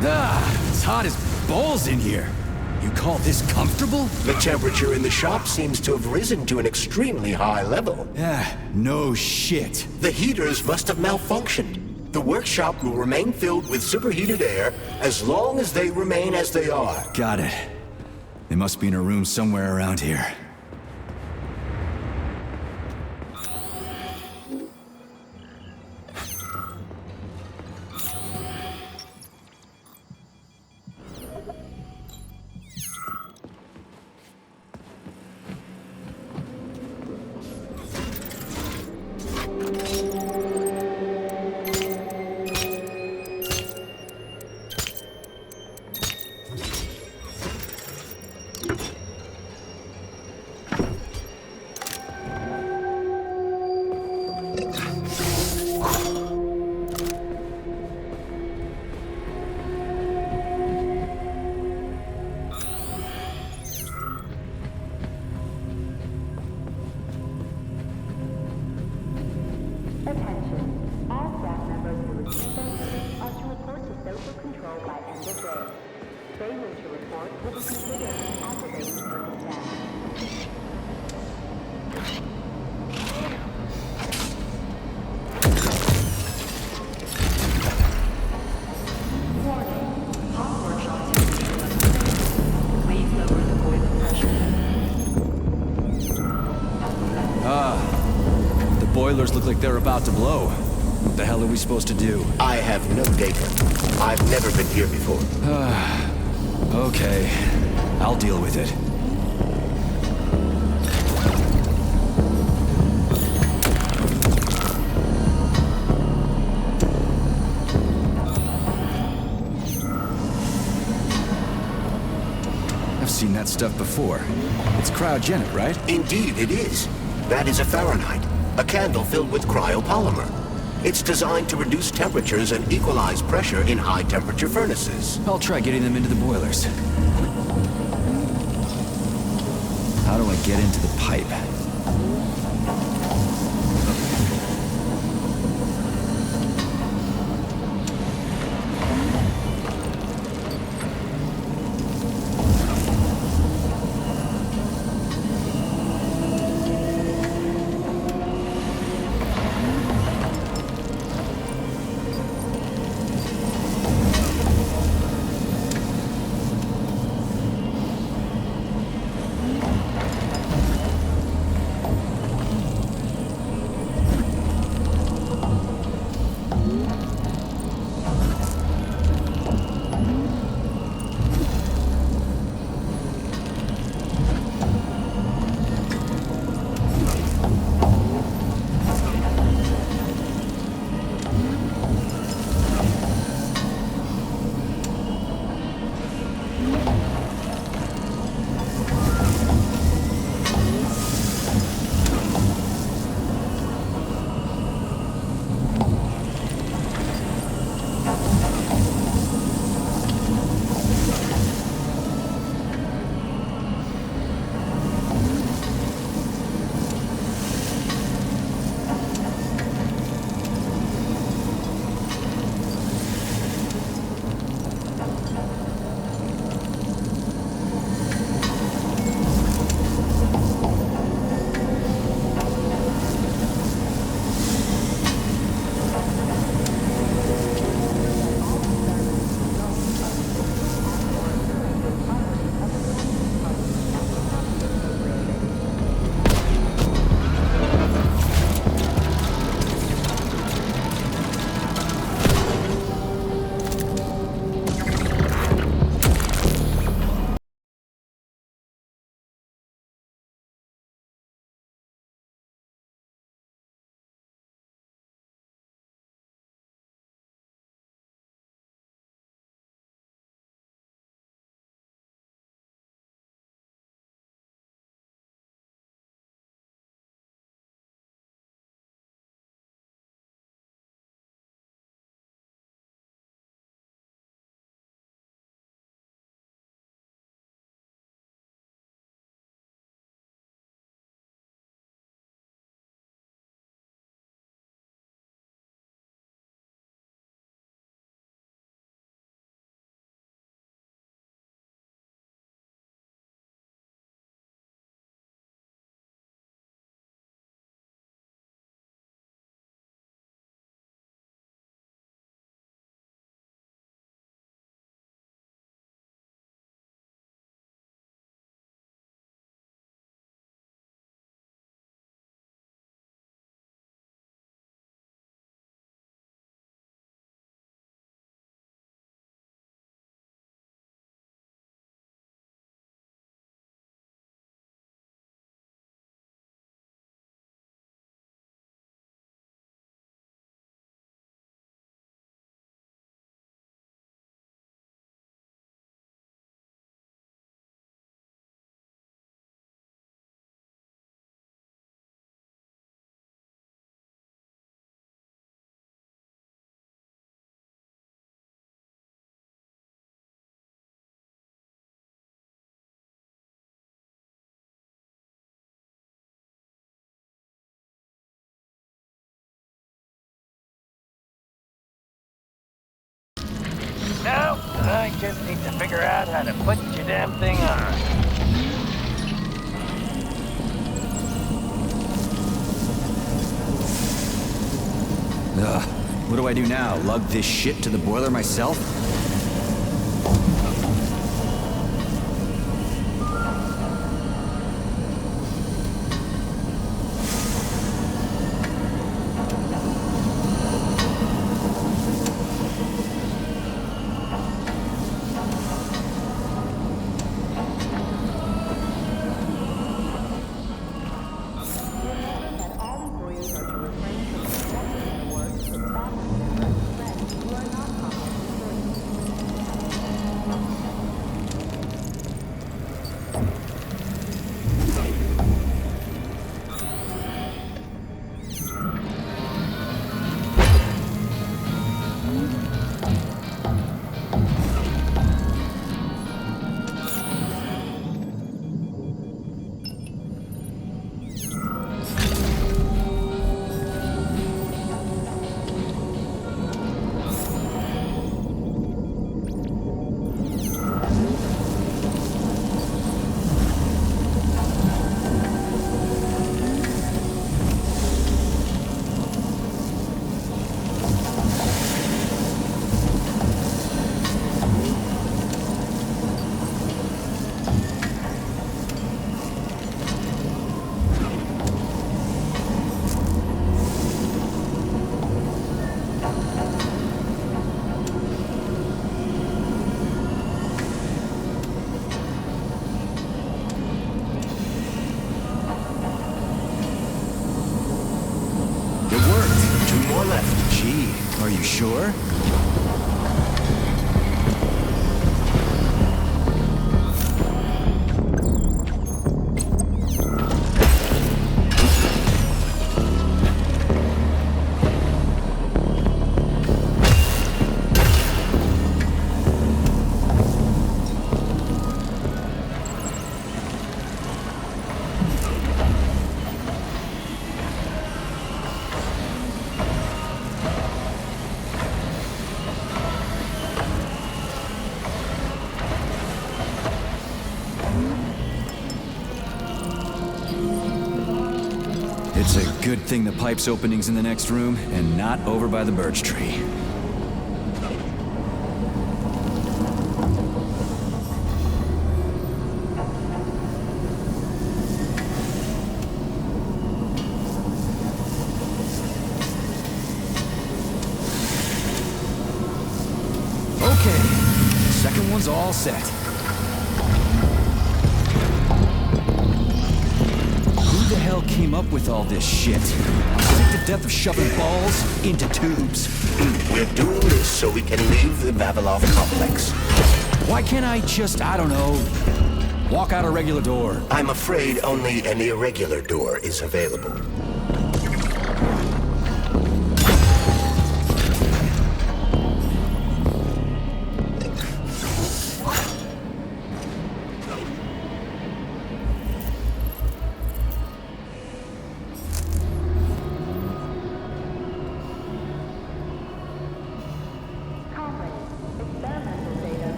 It's hot as balls in here. You call this comfortable? The temperature in the shop seems to have risen to an extremely high level. Yeah, no shit. The heaters must have malfunctioned. The workshop will remain filled with superheated air as long as they remain as they are. Got it. They must be in a room somewhere around here. Attention. All staff members who receive their are to report to social control by end of day. Failing to report will be considered an aggravating circumstance. The boilers look like they're about to blow. What the hell are we supposed to do? I have no data. I've never been here before. Okay. I'll deal with it. I've seen that stuff before. It's cryogenic, right? Indeed, it is. That is a Fahrenheit, a candle filled with cryopolymer. It's designed to reduce temperatures and equalize pressure in high-temperature furnaces. I'll try getting them into the boilers. How do I get into the pipe? just need to figure out how to put your damn thing on. Ugh. What do I do now? Lug this shit to the boiler myself? Gee, are you sure? It's a good thing the pipe's opening's in the next room and not over by the birch tree. Okay, second one's all set. Who the hell came up with all this shit? I'm sick to death of shoving balls into tubes. We're doing this so we can leave the Vavilov complex. Why can't I just, I don't know, walk out a regular door? I'm afraid only an irregular door is available.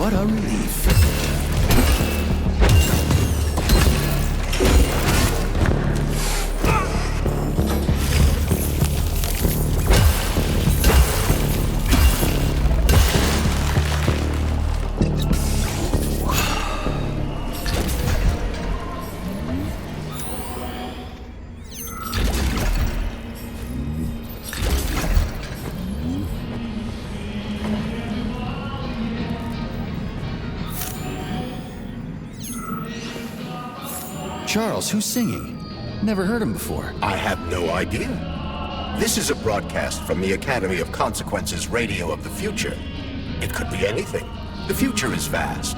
What a relief. Charles, who's singing? Never heard him before. I have no idea. This is a broadcast from the Academy of Consequences radio of the future. It could be anything. The future is vast.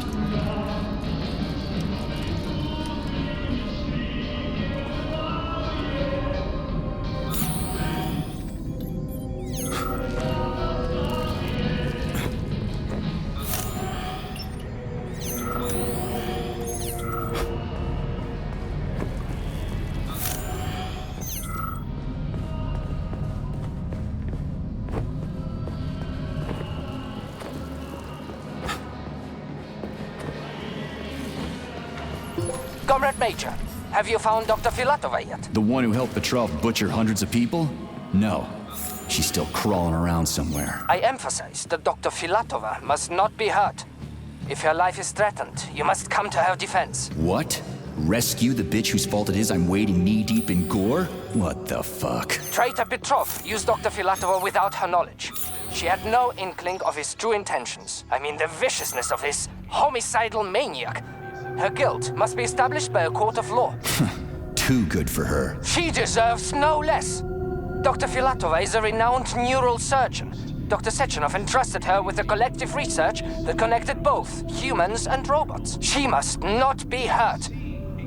Comrade Major, have you found Dr. Philatova yet? The one who helped Petrov butcher hundreds of people? No. She's still crawling around somewhere. I emphasize that Dr. Philatova must not be hurt. If her life is threatened, you must come to her defense. What? Rescue the bitch whose fault it is I'm wading knee-deep in gore? What the fuck? Traitor Petrov used Dr. Philatova without her knowledge. She had no inkling of his true intentions. I mean, the viciousness of this homicidal maniac. Her guilt must be established by a court of law. Too good for her. She deserves no less. Dr. Philatova is a renowned neurosurgeon. Dr. Sechenov entrusted her with the collective research that connected both humans and robots. She must not be hurt.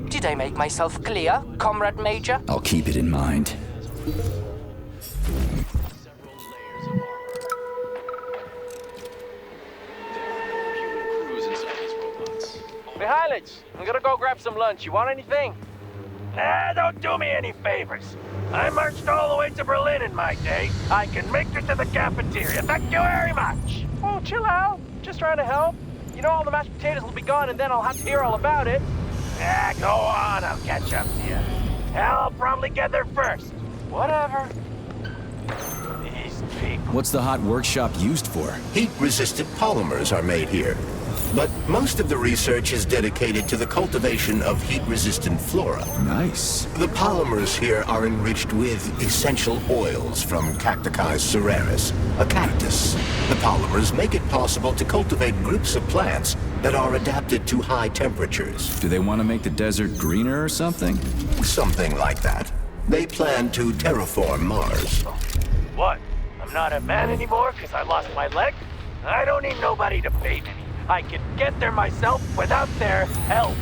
Did I make myself clear, Comrade Major? I'll keep it in mind. Mihailych, I'm gonna go grab some lunch. You want anything? Don't do me any favors. I marched all the way to Berlin in my day. I can make it to the cafeteria. Thank you very much. Oh, chill out. Just trying to help. You know all the mashed potatoes will be gone and then I'll have to hear all about it. Go on. I'll catch up to you. Hell, I'll probably get there first. Whatever. These people. What's the hot workshop used for? Heat-resistant polymers are made here. But most of the research is dedicated to the cultivation of heat-resistant flora. Nice. The polymers here are enriched with essential oils from Cacticus cereris, a cactus. The polymers make it possible to cultivate groups of plants that are adapted to high temperatures. Do they want to make the desert greener or something? Something like that. They plan to terraform Mars. What? I'm not a man anymore because I lost my leg? I don't need nobody to baby me. I can get there myself without their help.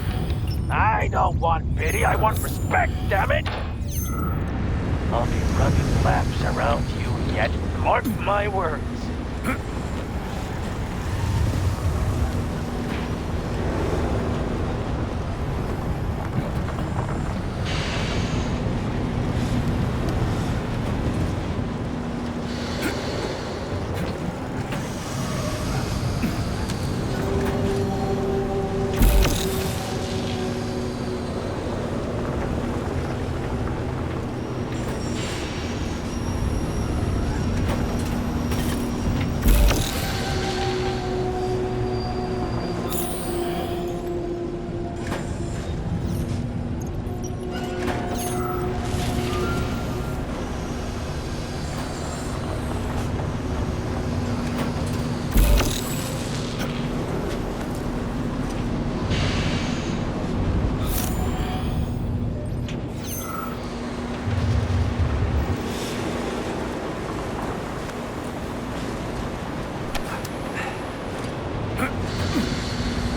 I don't want pity, I want respect, damn it! I'll be running laps around you yet, mark my words.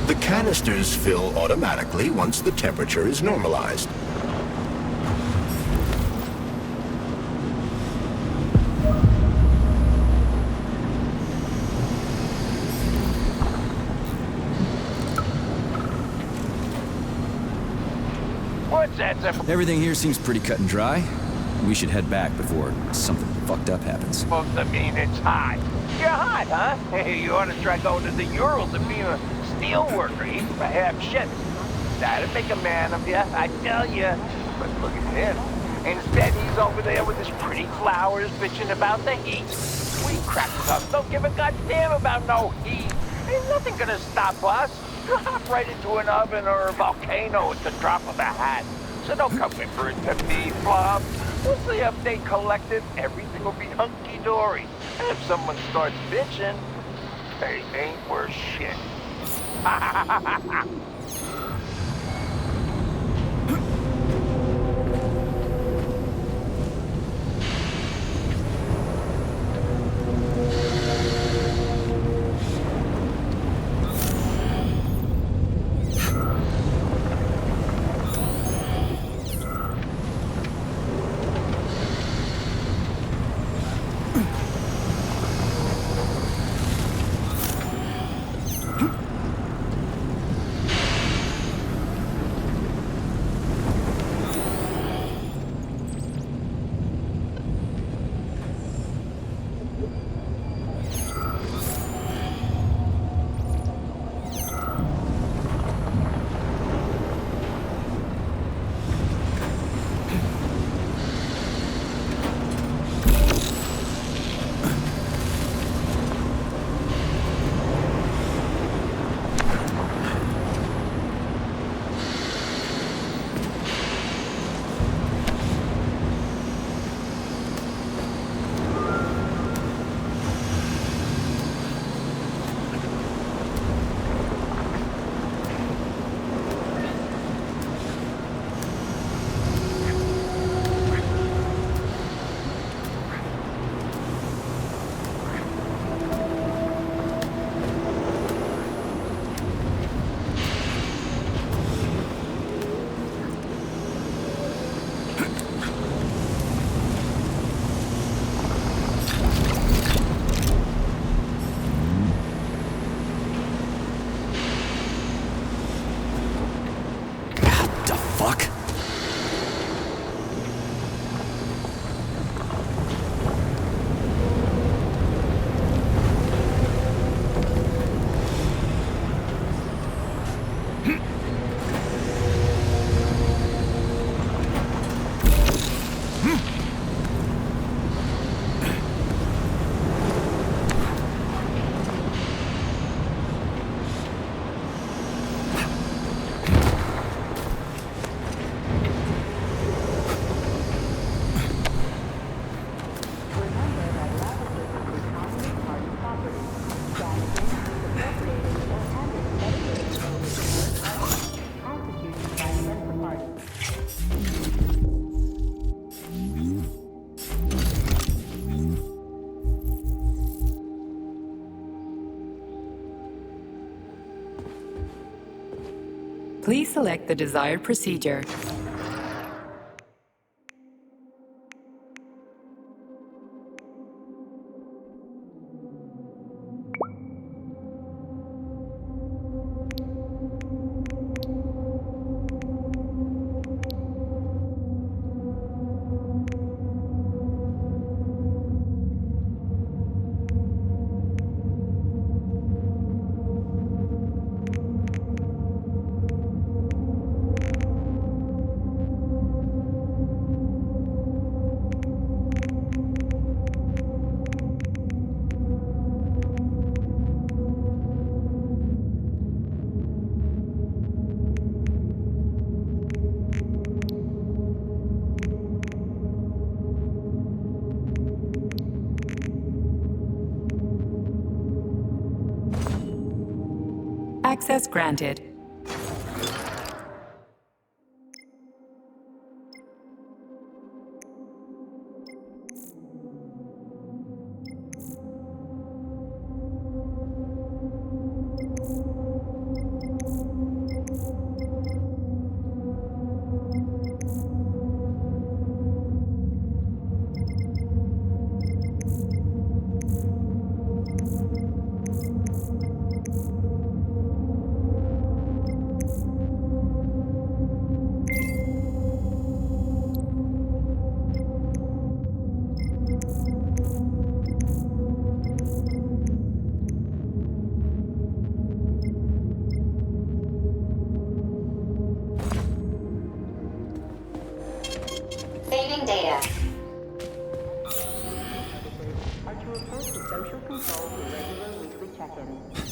The canisters fill automatically once the temperature is normalized. What's that? Everything here seems pretty cut and dry. We should head back before something fucked up happens. Supposed to mean it's hot. You're hot, huh? Hey, you ought to try going to the Urals and being a steel worker, even for half shit. That'd make a man of you, I tell you. But look at him. Instead, he's over there with his pretty flowers bitching about the heat. We crackers don't give a goddamn about no heat. Ain't nothing gonna stop us. We'll hop right into an oven or a volcano at the drop of a hat. So don't come whimpering to me, Bob. Once the update collected, everything will be hunky-dory. And if someone starts bitching, they ain't worth shit. Please select the desired procedure. Access granted. Saving data.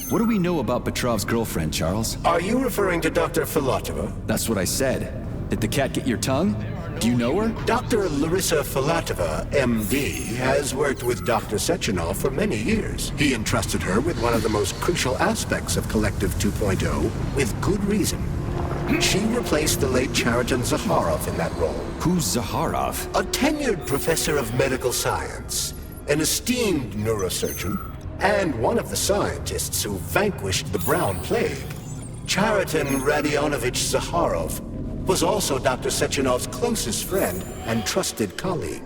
What do we know about Petrov's girlfriend, Charles? Are you referring to Dr. Philatova? That's what I said. Did the cat get your tongue? Do you know her? Dr. Larissa Philatova, MD, has worked with Dr. Sechenov for many years. He entrusted her with one of the most crucial aspects of Collective 2.0, with good reason. She replaced the late Chariton Zakharov in that role. Who's Zakharov? A tenured professor of medical science, an esteemed neurosurgeon, and one of the scientists who vanquished the Brown Plague. Chariton Radionovich Zakharov was also Dr. Sechenov's closest friend and trusted colleague.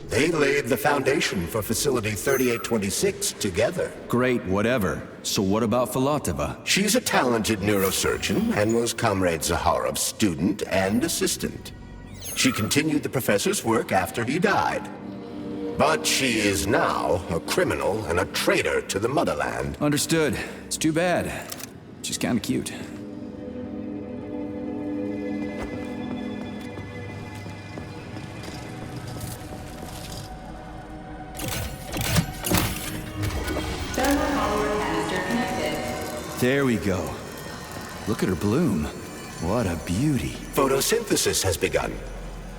They laid the foundation for Facility 3826 together. Great, whatever. So what about Philatova? She's a talented neurosurgeon and was Comrade Zakharov's student and assistant. She continued the professor's work after he died. But she is now a criminal and a traitor to the motherland. Understood. It's too bad. She's kinda cute. There we go. Look at her bloom. What a beauty. Photosynthesis has begun.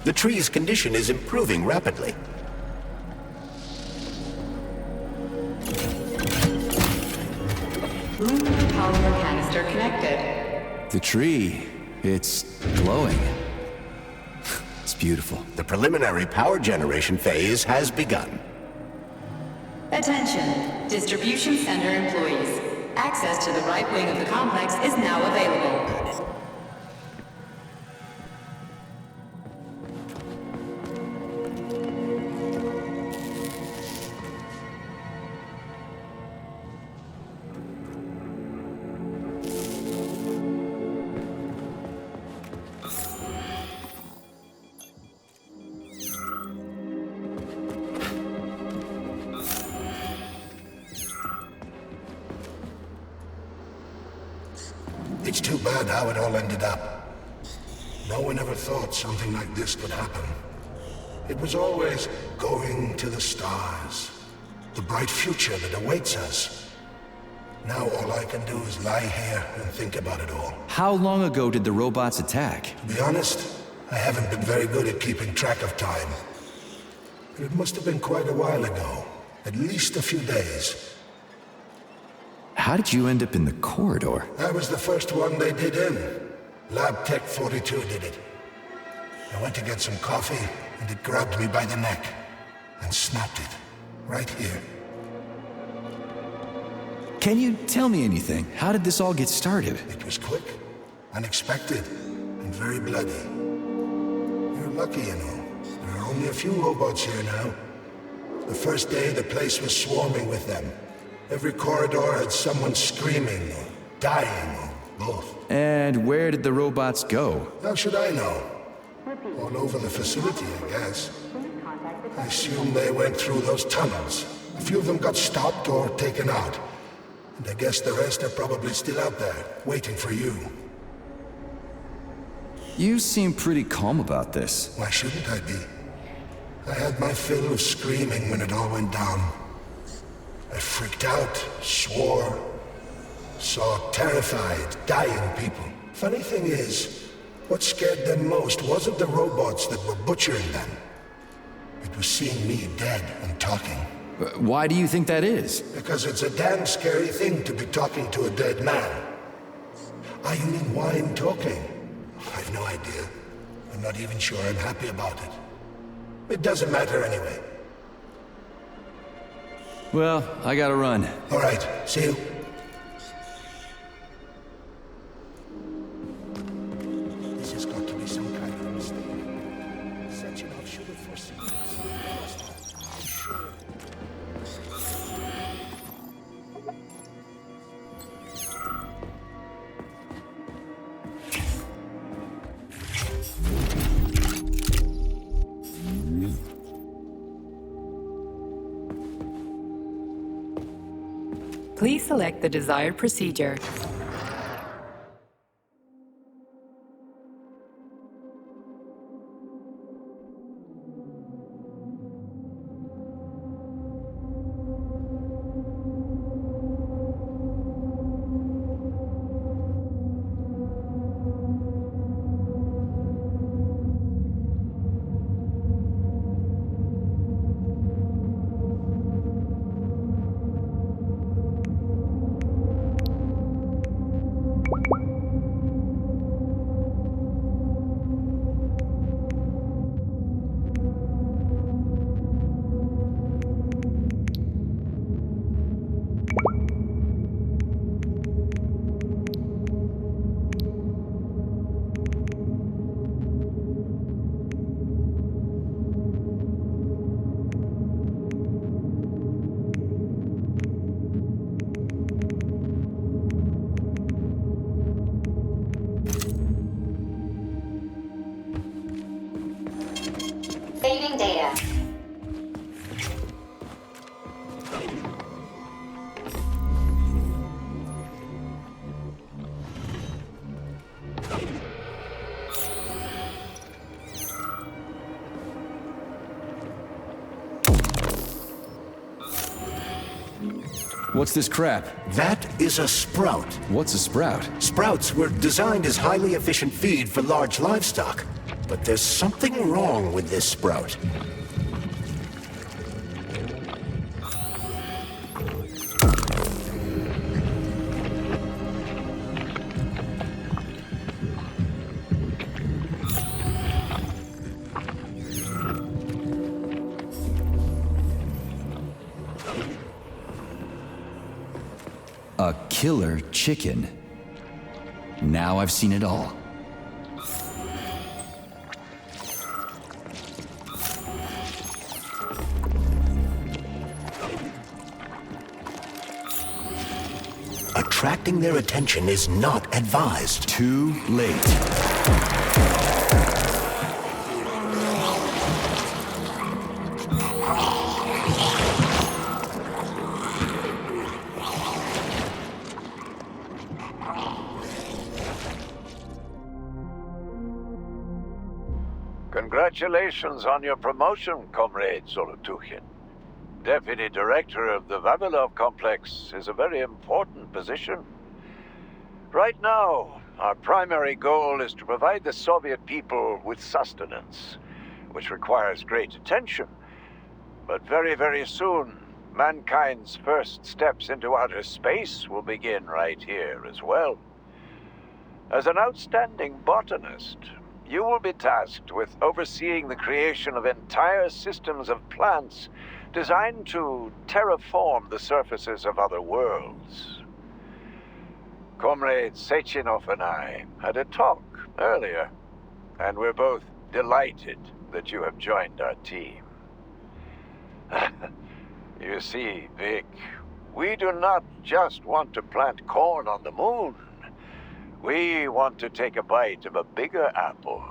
The tree's condition is improving rapidly. Polymer canister connected. The tree, it's glowing. It's beautiful. The preliminary power generation phase has begun. Attention, distribution center employees. Access to the right wing of the complex is now available. It's too bad how it all ended up. No one ever thought something like this could happen. It was always going to the stars. The bright future that awaits us. Now all I can do is lie here and think about it all. How long ago did the robots attack? To be honest, I haven't been very good at keeping track of time. But it must have been quite a while ago. At least a few days. How did you end up in the corridor? I was the first one they did in. Lab Tech 42 did it. I went to get some coffee, and it grabbed me by the neck. And snapped it. Right here. Can you tell me anything? How did this all get started? It was quick, unexpected, and very bloody. You're lucky, you know. There are only a few robots here now. The first day, the place was swarming with them. Every corridor had someone screaming, or dying, or both. And where did the robots go? How should I know? All over the facility, I guess. I assume they went through those tunnels. A few of them got stopped or taken out. And I guess the rest are probably still out there, waiting for you. You seem pretty calm about this. Why shouldn't I be? I had my fill of screaming when it all went down. I freaked out, swore, saw terrified, dying people. Funny thing is, what scared them most wasn't the robots that were butchering them. It was seeing me dead and talking. Why do you think that is? Because it's a damn scary thing to be talking to a dead man. Ah, you mean why I'm talking? I've no idea. I'm not even sure I'm happy about it. It doesn't matter anyway. Well, I gotta run. All right, see you. This has got to be some kind of mistake. Sechenov should have foreseen this. Sure. Please select the desired procedure. Saving data. What's this crap? That is a sprout. What's a sprout? Sprouts were designed as highly efficient feed for large livestock. But there's something wrong with this sprout. A killer chicken. Now I've seen it all. Attracting their attention is not advised. Too late. Congratulations on your promotion, Comrade Zolotukhin. Deputy Director of the Vavilov Complex is a very important position. Right now, our primary goal is to provide the Soviet people with sustenance, which requires great attention. But very, very soon, mankind's first steps into outer space will begin right here as well. As an outstanding botanist, you will be tasked with overseeing the creation of entire systems of plants designed to terraform the surfaces of other worlds. Comrade Sechenov and I had a talk earlier, and we're both delighted that you have joined our team. You see, Vic, we do not just want to plant corn on the moon. We want to take a bite of a bigger apple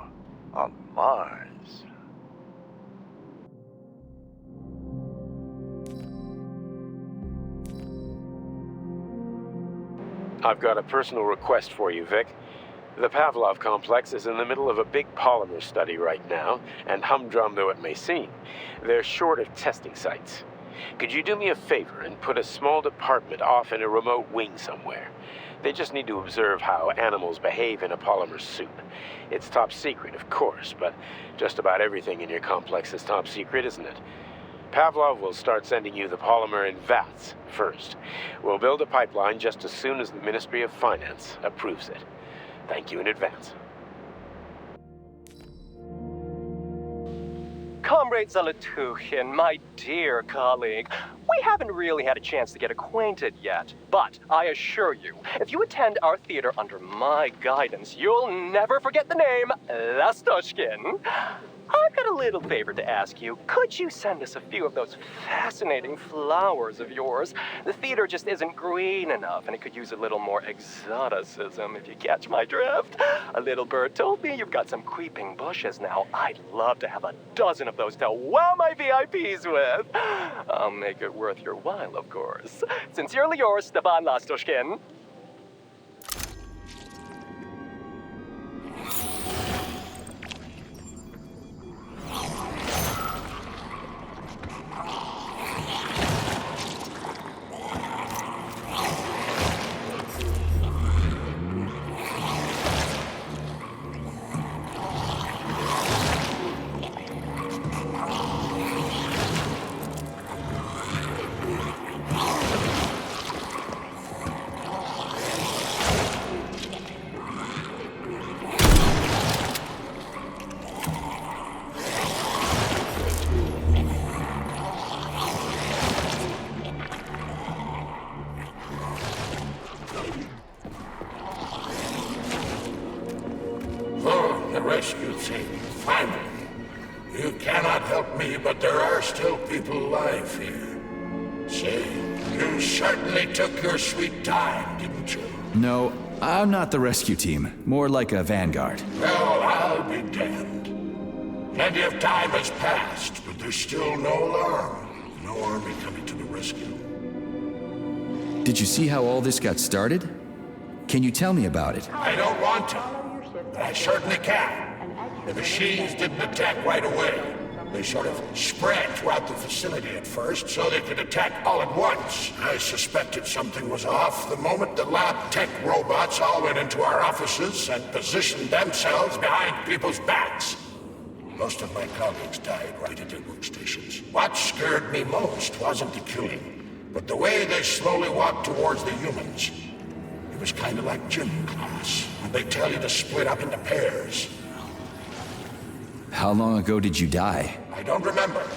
on Mars. I've got a personal request for you, Vic. The Pavlov complex is in the middle of a big polymer study right now, and humdrum though it may seem, they're short of testing sites. Could you do me a favor and put a small department off in a remote wing somewhere? They just need to observe how animals behave in a polymer soup. It's top secret, of course, but just about everything in your complex is top secret, isn't it? Pavlov will start sending you the polymer in vats first. We'll build a pipeline just as soon as the Ministry of Finance approves it. Thank you in advance. Comrade Zolotukhin, my dear colleague, we haven't really had a chance to get acquainted yet, but I assure you, if you attend our theater under my guidance, you'll never forget the name Lastoshkin. I've got a little favor to ask you. Could you send us a few of those fascinating flowers of yours? The theater just isn't green enough, and it could use a little more exoticism, if you catch my drift. A little bird told me you've got some creeping bushes now. I'd love to have a dozen of those to wow my VIPs with. I'll make it worth your while, of course. Sincerely yours, Stepan Lastoshkin. Rescue team, finally. You cannot help me, but there are still people alive here. Say, you certainly took your sweet time, didn't you? No, I'm not the rescue team. More like a vanguard. Well, I'll be damned. Plenty of time has passed, but there's still no alarm. No army coming to the rescue. Did you see how all this got started? Can you tell me about it? I don't want to, but I certainly can. The machines didn't attack right away. They sort of spread throughout the facility at first, so they could attack all at once. I suspected something was off the moment the lab tech robots all went into our offices and positioned themselves behind people's backs. Most of my colleagues died right at their workstations. What scared me most wasn't the killing, but the way they slowly walked towards the humans. It was kind of like gym class, when they tell you to split up into pairs. How long ago did you die? I don't remember,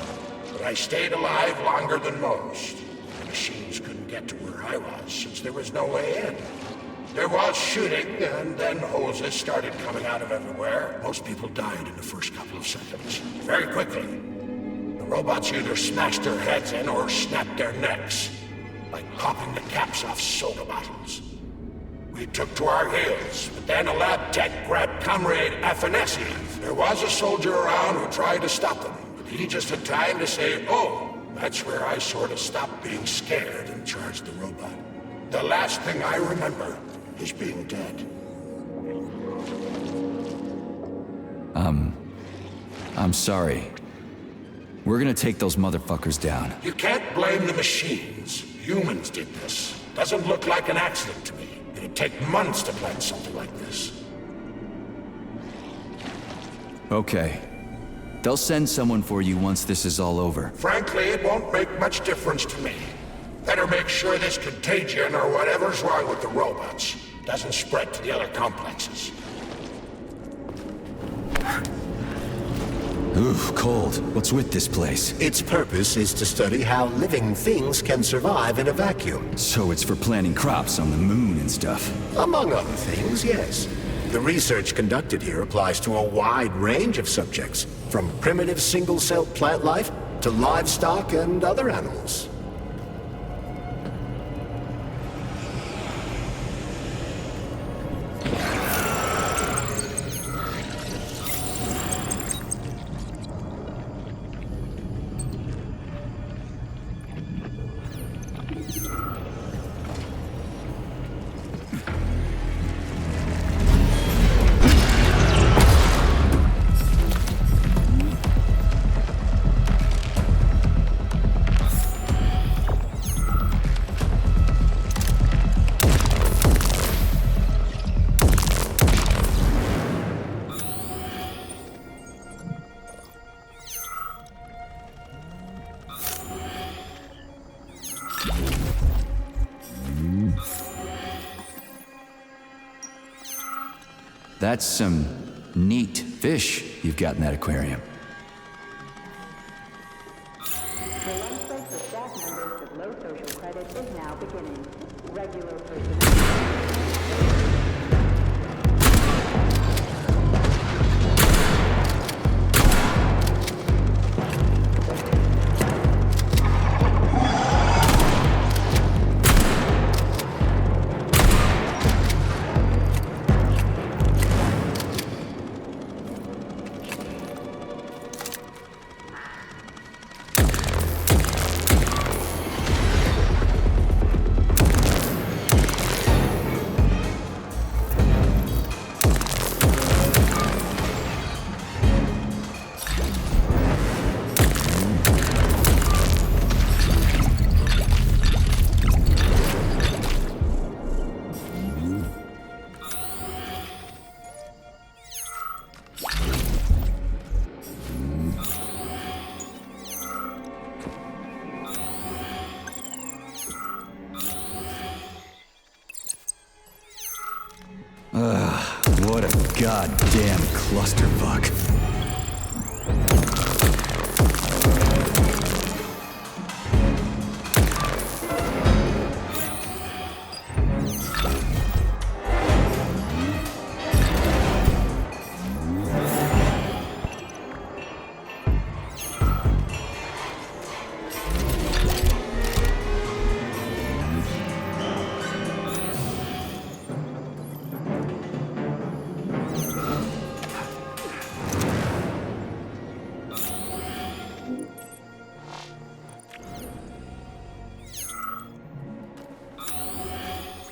but I stayed alive longer than most. The machines couldn't get to where I was, since there was no way in. There was shooting, and then hoses started coming out of everywhere. Most people died in the first couple of seconds. Very quickly. The robots either smashed their heads in or snapped their necks, like popping the caps off soda bottles. We took to our heels, but then a lab tech grabbed Comrade Afanasiev. There was a soldier around who tried to stop them, but he just had time to say, oh, that's where I sort of stopped being scared and charged the robot. The last thing I remember is being dead. I'm sorry. We're gonna take those motherfuckers down. You can't blame the machines. Humans did this. Doesn't look like an accident to me. It'd take months to plan something like this. Okay. They'll send someone for you once this is all over. Frankly, it won't make much difference to me. Better make sure this contagion or whatever's wrong with the robots doesn't spread to the other complexes. Ooh, cold. What's with this place? Its purpose is to study how living things can survive in a vacuum. So it's for planting crops on the moon and stuff? Among other things, yes. The research conducted here applies to a wide range of subjects, from primitive single-celled plant life to livestock and other animals. That's some neat fish you've got in that aquarium. The lunch break for staff members with low social credit is now beginning. Regular personnel. What a goddamn clusterfuck.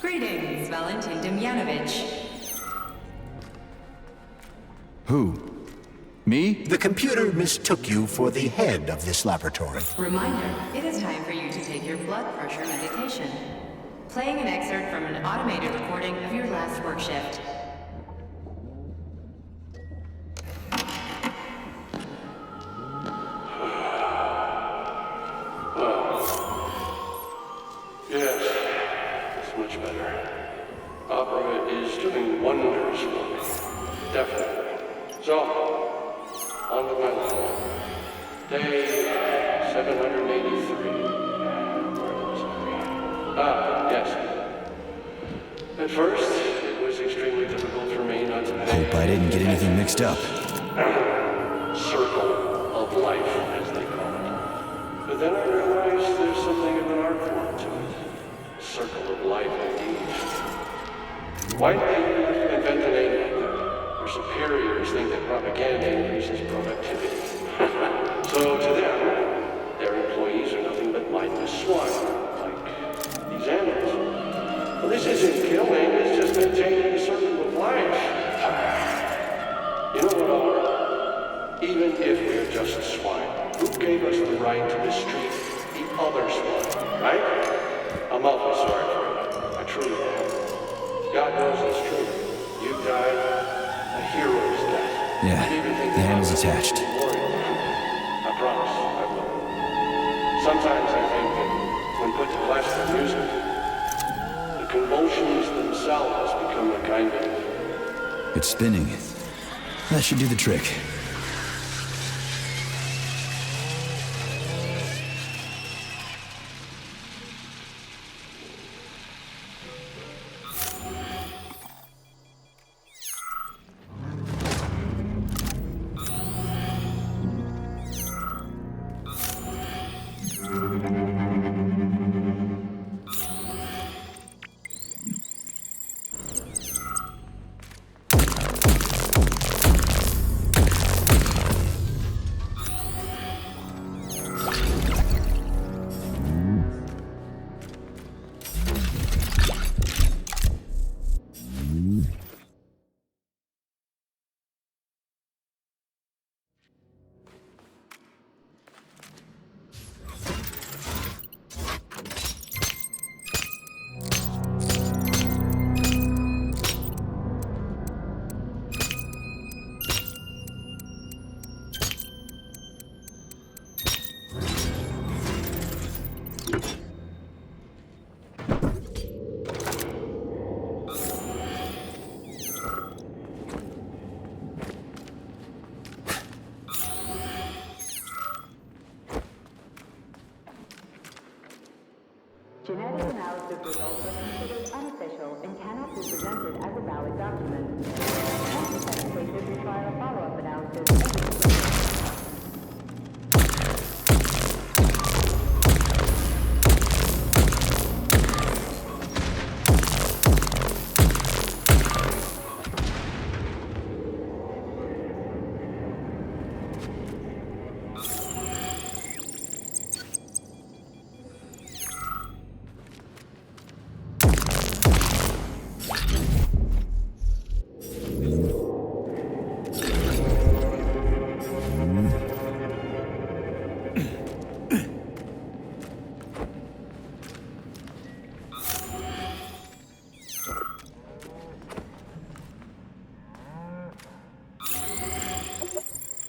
Greetings, Valentin Demyanovich. Who? Me? The computer mistook you for the head of this laboratory. Reminder, it is time for you to take your blood pressure medication. Playing an excerpt from an automated recording of your last work shift. Yes, it's much better. Opera is doing wonders for me. Definitely. So, on with my life. Day 783. Where was I? Yes. At first, it was extremely difficult for me not to pay. Hope I didn't get anything mixed up. Circle of life, as they call it. But then I realized there's something of an art form to it. Circle of life, indeed. White people invent a name like that. Their superiors think that propaganda increases productivity. So to them, their employees are nothing but mindless swine, like these animals. Well, this isn't killing, it's just maintaining the circle of life. You know what, Oliver? Even if they're just swine. Who gave us the right to mistreat the other swine, right? I'm awfully sorry for you. I truly am. God knows it's true. You died a hero's death. Yeah, the hand is attached. I promise I will. Sometimes I think that when put to classical music, the convulsions themselves become a kind of... It's spinning. That should do the trick. Genetic analysis results are considered unofficial and cannot be presented as a valid document. Necessary cases require a follow-up analysis.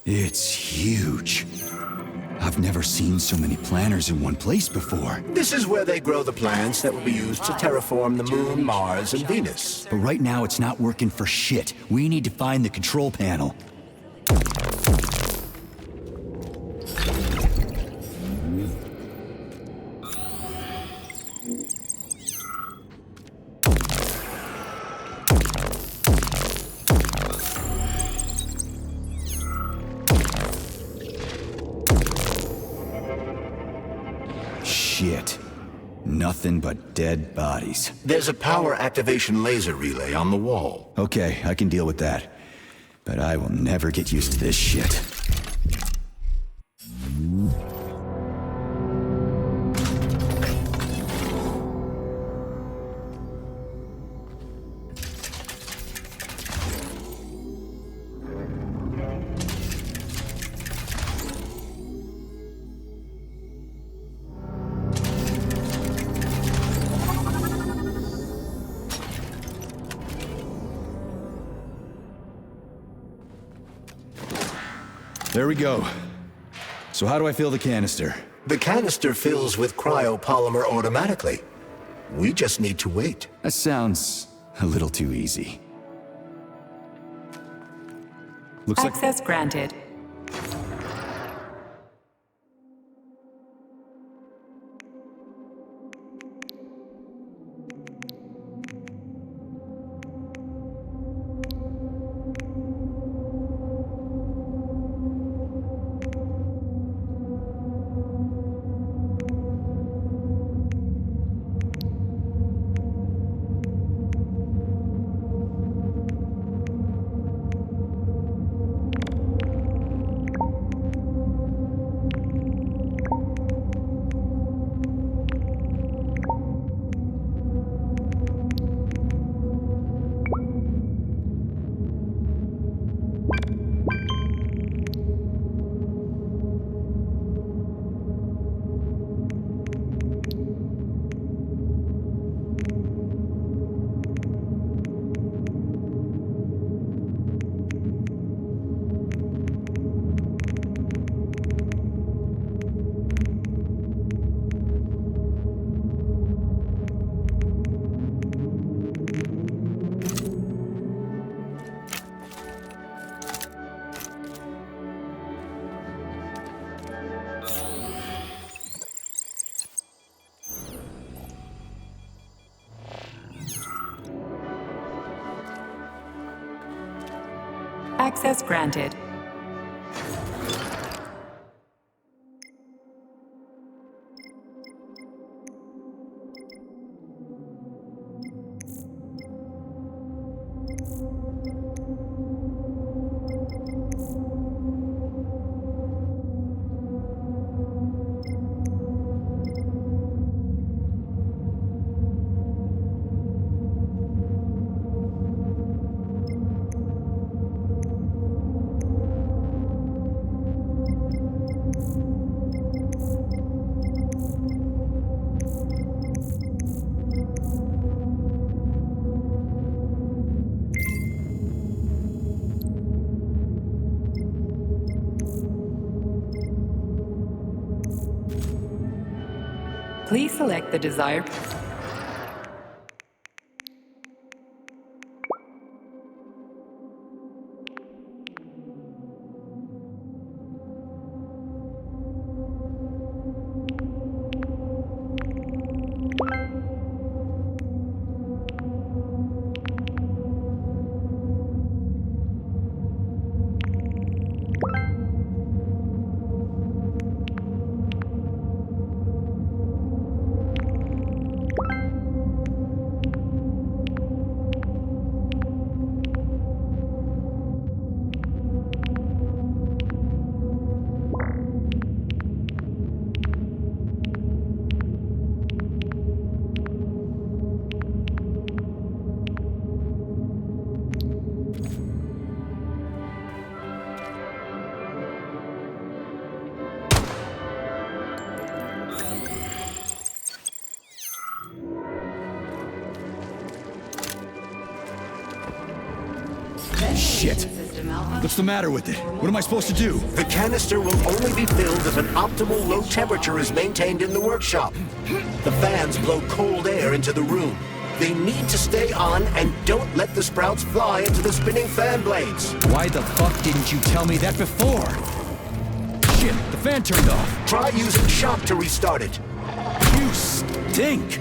It's huge. I've never seen so many planters in one place before. This is where they grow the plants that will be used to terraform the Moon, Mars, and Venus. But right now it's not working for shit. We need to find the control panel. Shit. Nothing but dead bodies. There's a power activation laser relay on the wall. Okay, I can deal with that. But I will never get used to this shit. There we go. So how do I fill the canister? The canister fills with cryopolymer automatically. We just need to wait. That sounds a little too easy. Looks Access granted. Access granted. Please select the desired... Shit! What's the matter with it? What am I supposed to do? The canister will only be filled if an optimal low temperature is maintained in the workshop. The fans blow cold air into the room. They need to stay on and don't let the sprouts fly into the spinning fan blades. Why the fuck didn't you tell me that before? Shit, the fan turned off. Try using shock to restart it. You stink!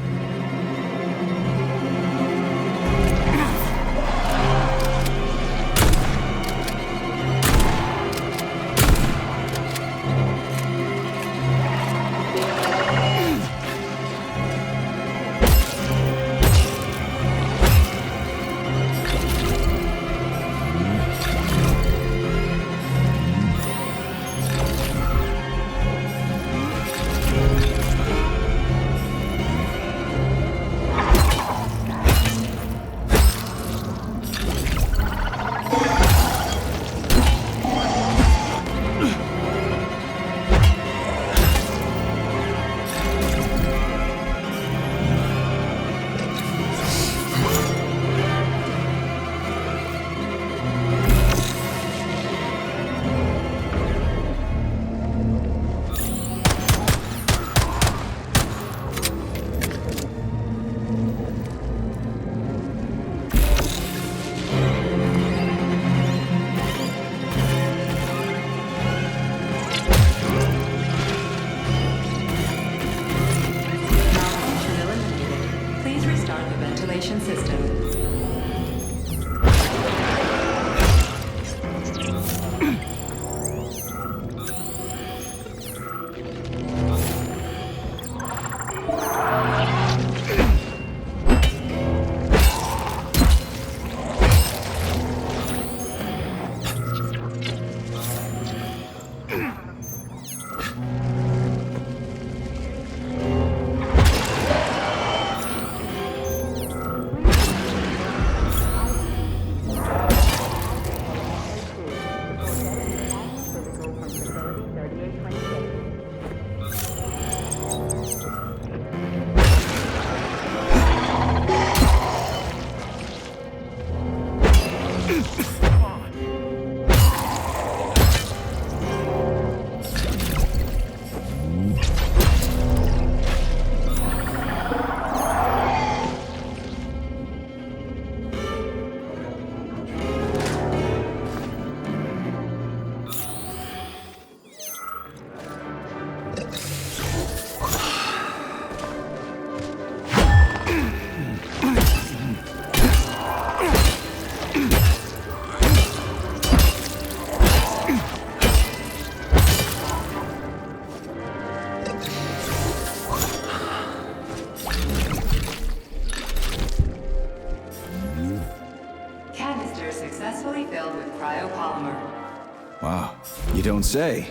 don't say.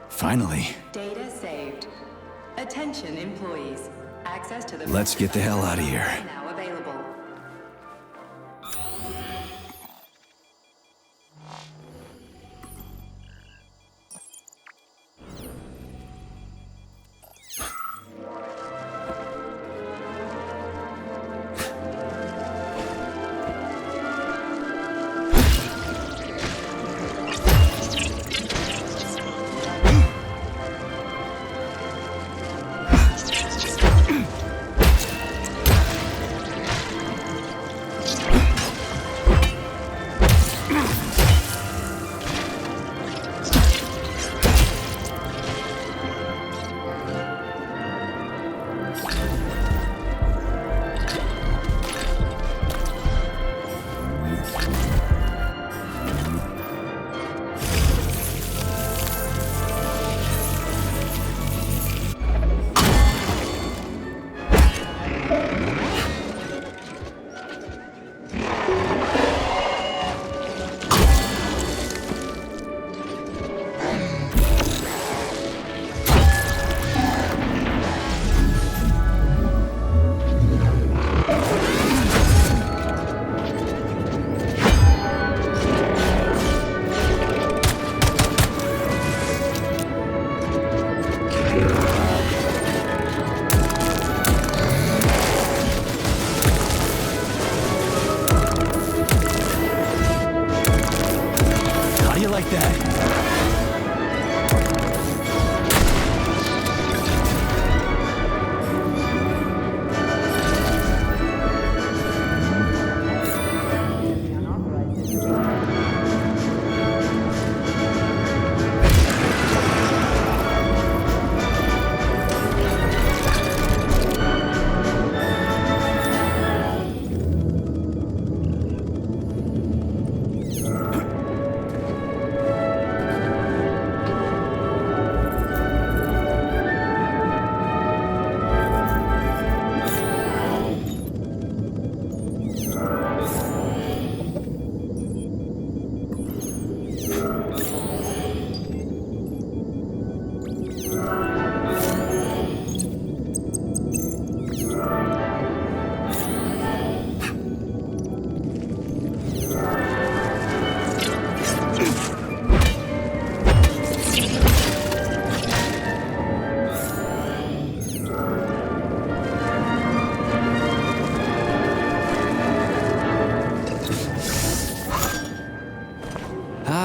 Finally. Data saved. Attention employees. Access to the Let's get the hell out of here. now available.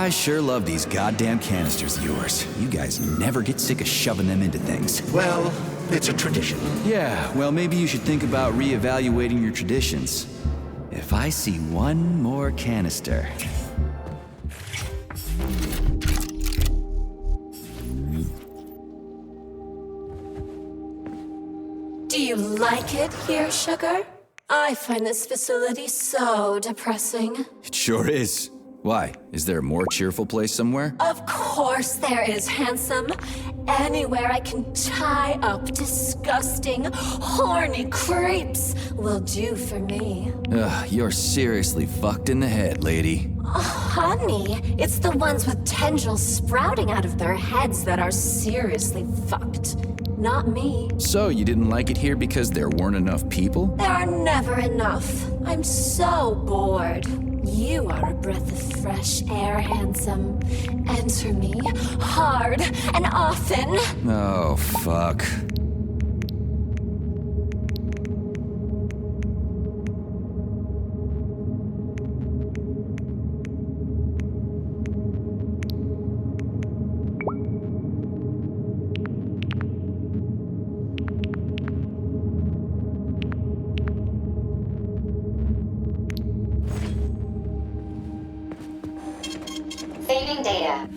I sure love these goddamn canisters of yours. You guys never get sick of shoving them into things. Well, it's a tradition. Yeah, well, maybe you should think about reevaluating your traditions. If I see one more canister... Do you like it here, sugar? I find this facility so depressing. It sure is. Why? Is there a more cheerful place somewhere? Of course there is, handsome. Anywhere I can tie up disgusting, horny creeps will do for me. Ugh, you're seriously fucked in the head, lady. Oh, honey, it's the ones with tendrils sprouting out of their heads that are seriously fucked. Not me. So, you didn't like it here because there weren't enough people? There are never enough. I'm so bored. You are a breath of fresh air, handsome. Enter me hard and often. Oh, fuck. Saving data.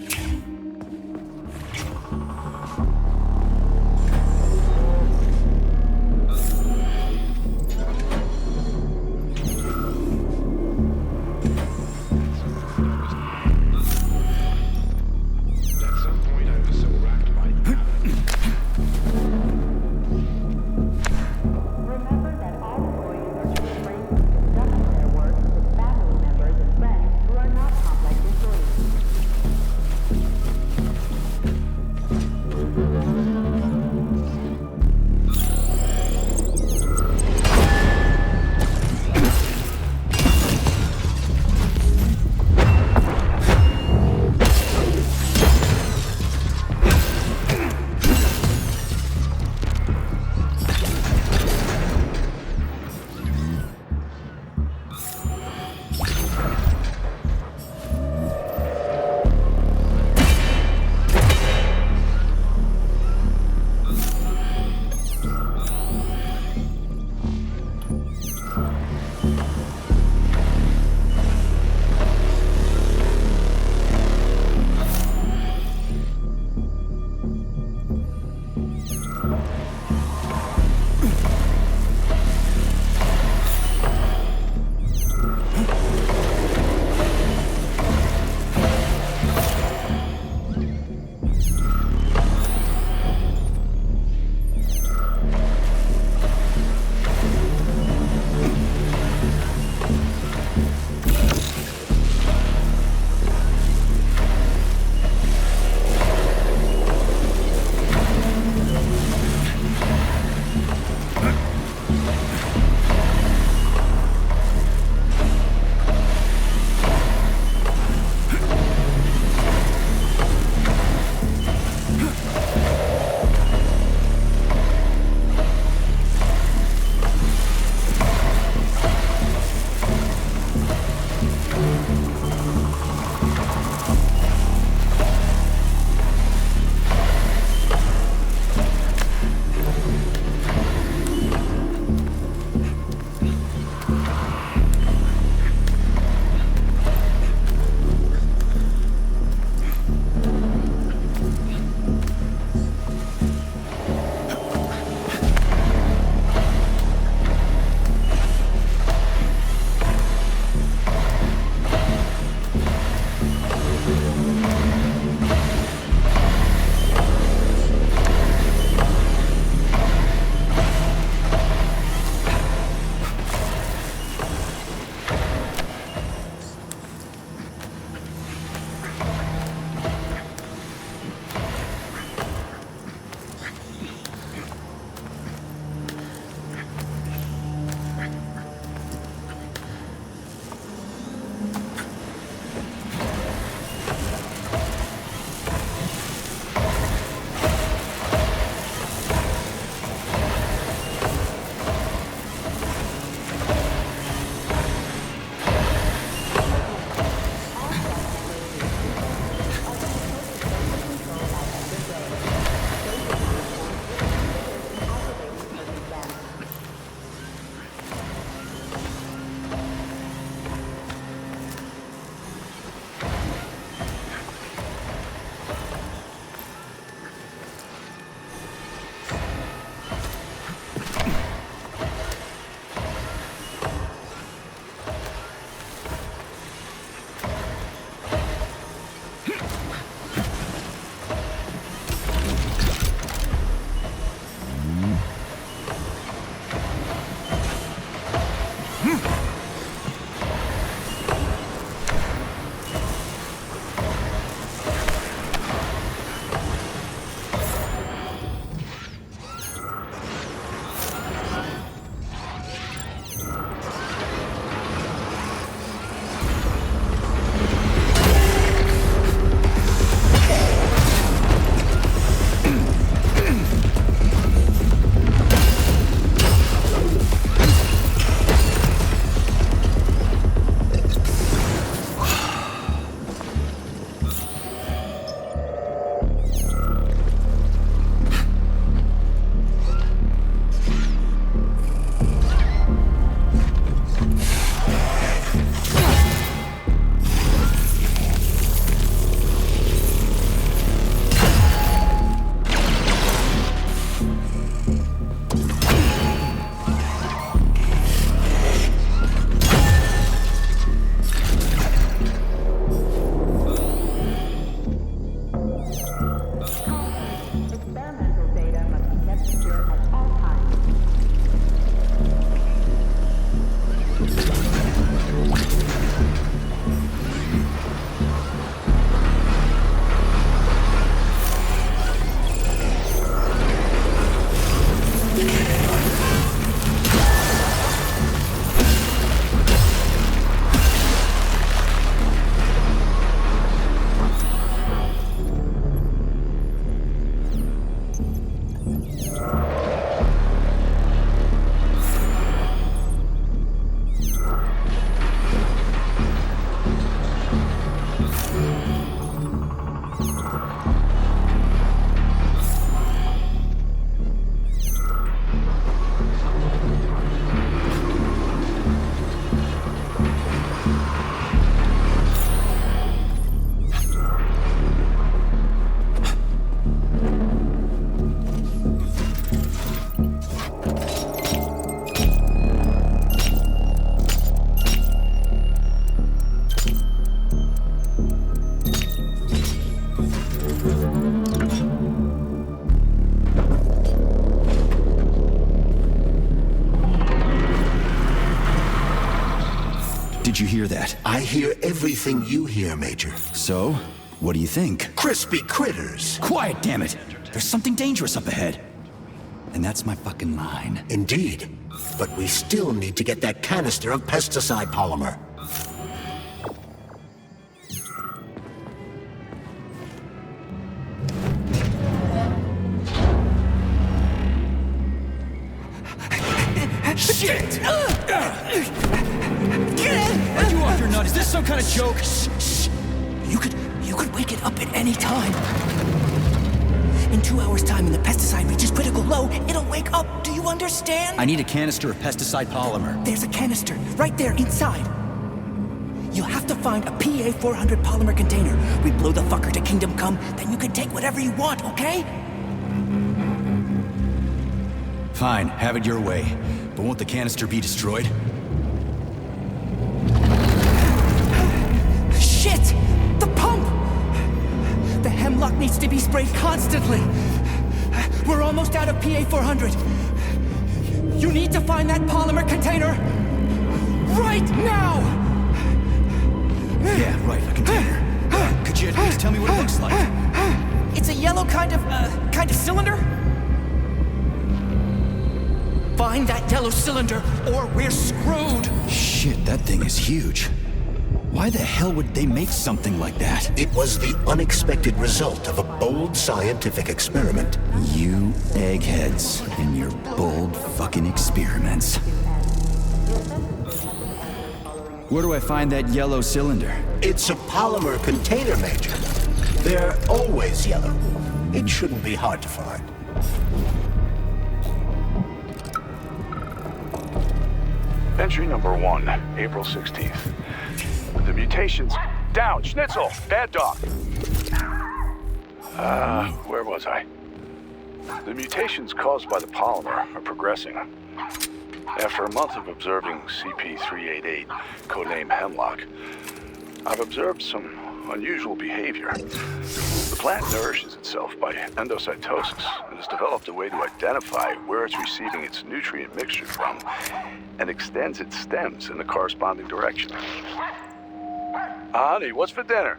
hear that? I hear everything you hear, Major. So, what do you think? Crispy critters! Quiet, damn it! There's something dangerous up ahead. And that's my fucking line. Indeed. But we still need to get that canister of pesticide polymer. Shit! Are you off your nut? Is this some kind of joke? Shh. You could wake it up at any time. In 2 hours' time, when the pesticide reaches critical low, it'll wake up. Do you understand? I need a canister of pesticide polymer. There's a canister right there inside. You'll have to find a PA-400 polymer container. We blow the fucker to kingdom come, then you can take whatever you want, okay? Fine, have it your way. But won't the canister be destroyed? Shit! The pump! The Hemlock needs to be sprayed constantly. We're almost out of PA-400. You need to find that polymer container right now! Yeah, right, a container. Could you at least tell me what it looks like? It's a yellow kind of cylinder? Find that yellow cylinder, or we're screwed! Shit, that thing is huge. Why the hell would they make something like that? It was the unexpected result of a bold scientific experiment. You eggheads and your bold fucking experiments. Where do I find that yellow cylinder? It's a polymer container, Major. They're always yellow. It shouldn't be hard to find. Entry number 1, April 16th. The mutations... Down! Schnitzel! Bad dog! Where was I? The mutations caused by the polymer are progressing. After a month of observing CP388, codename Hemlock, I've observed some unusual behavior. The plant nourishes itself by endocytosis and has developed a way to identify where it's receiving its nutrient mixture from and extends its stems in the corresponding direction. Honey, what's for dinner?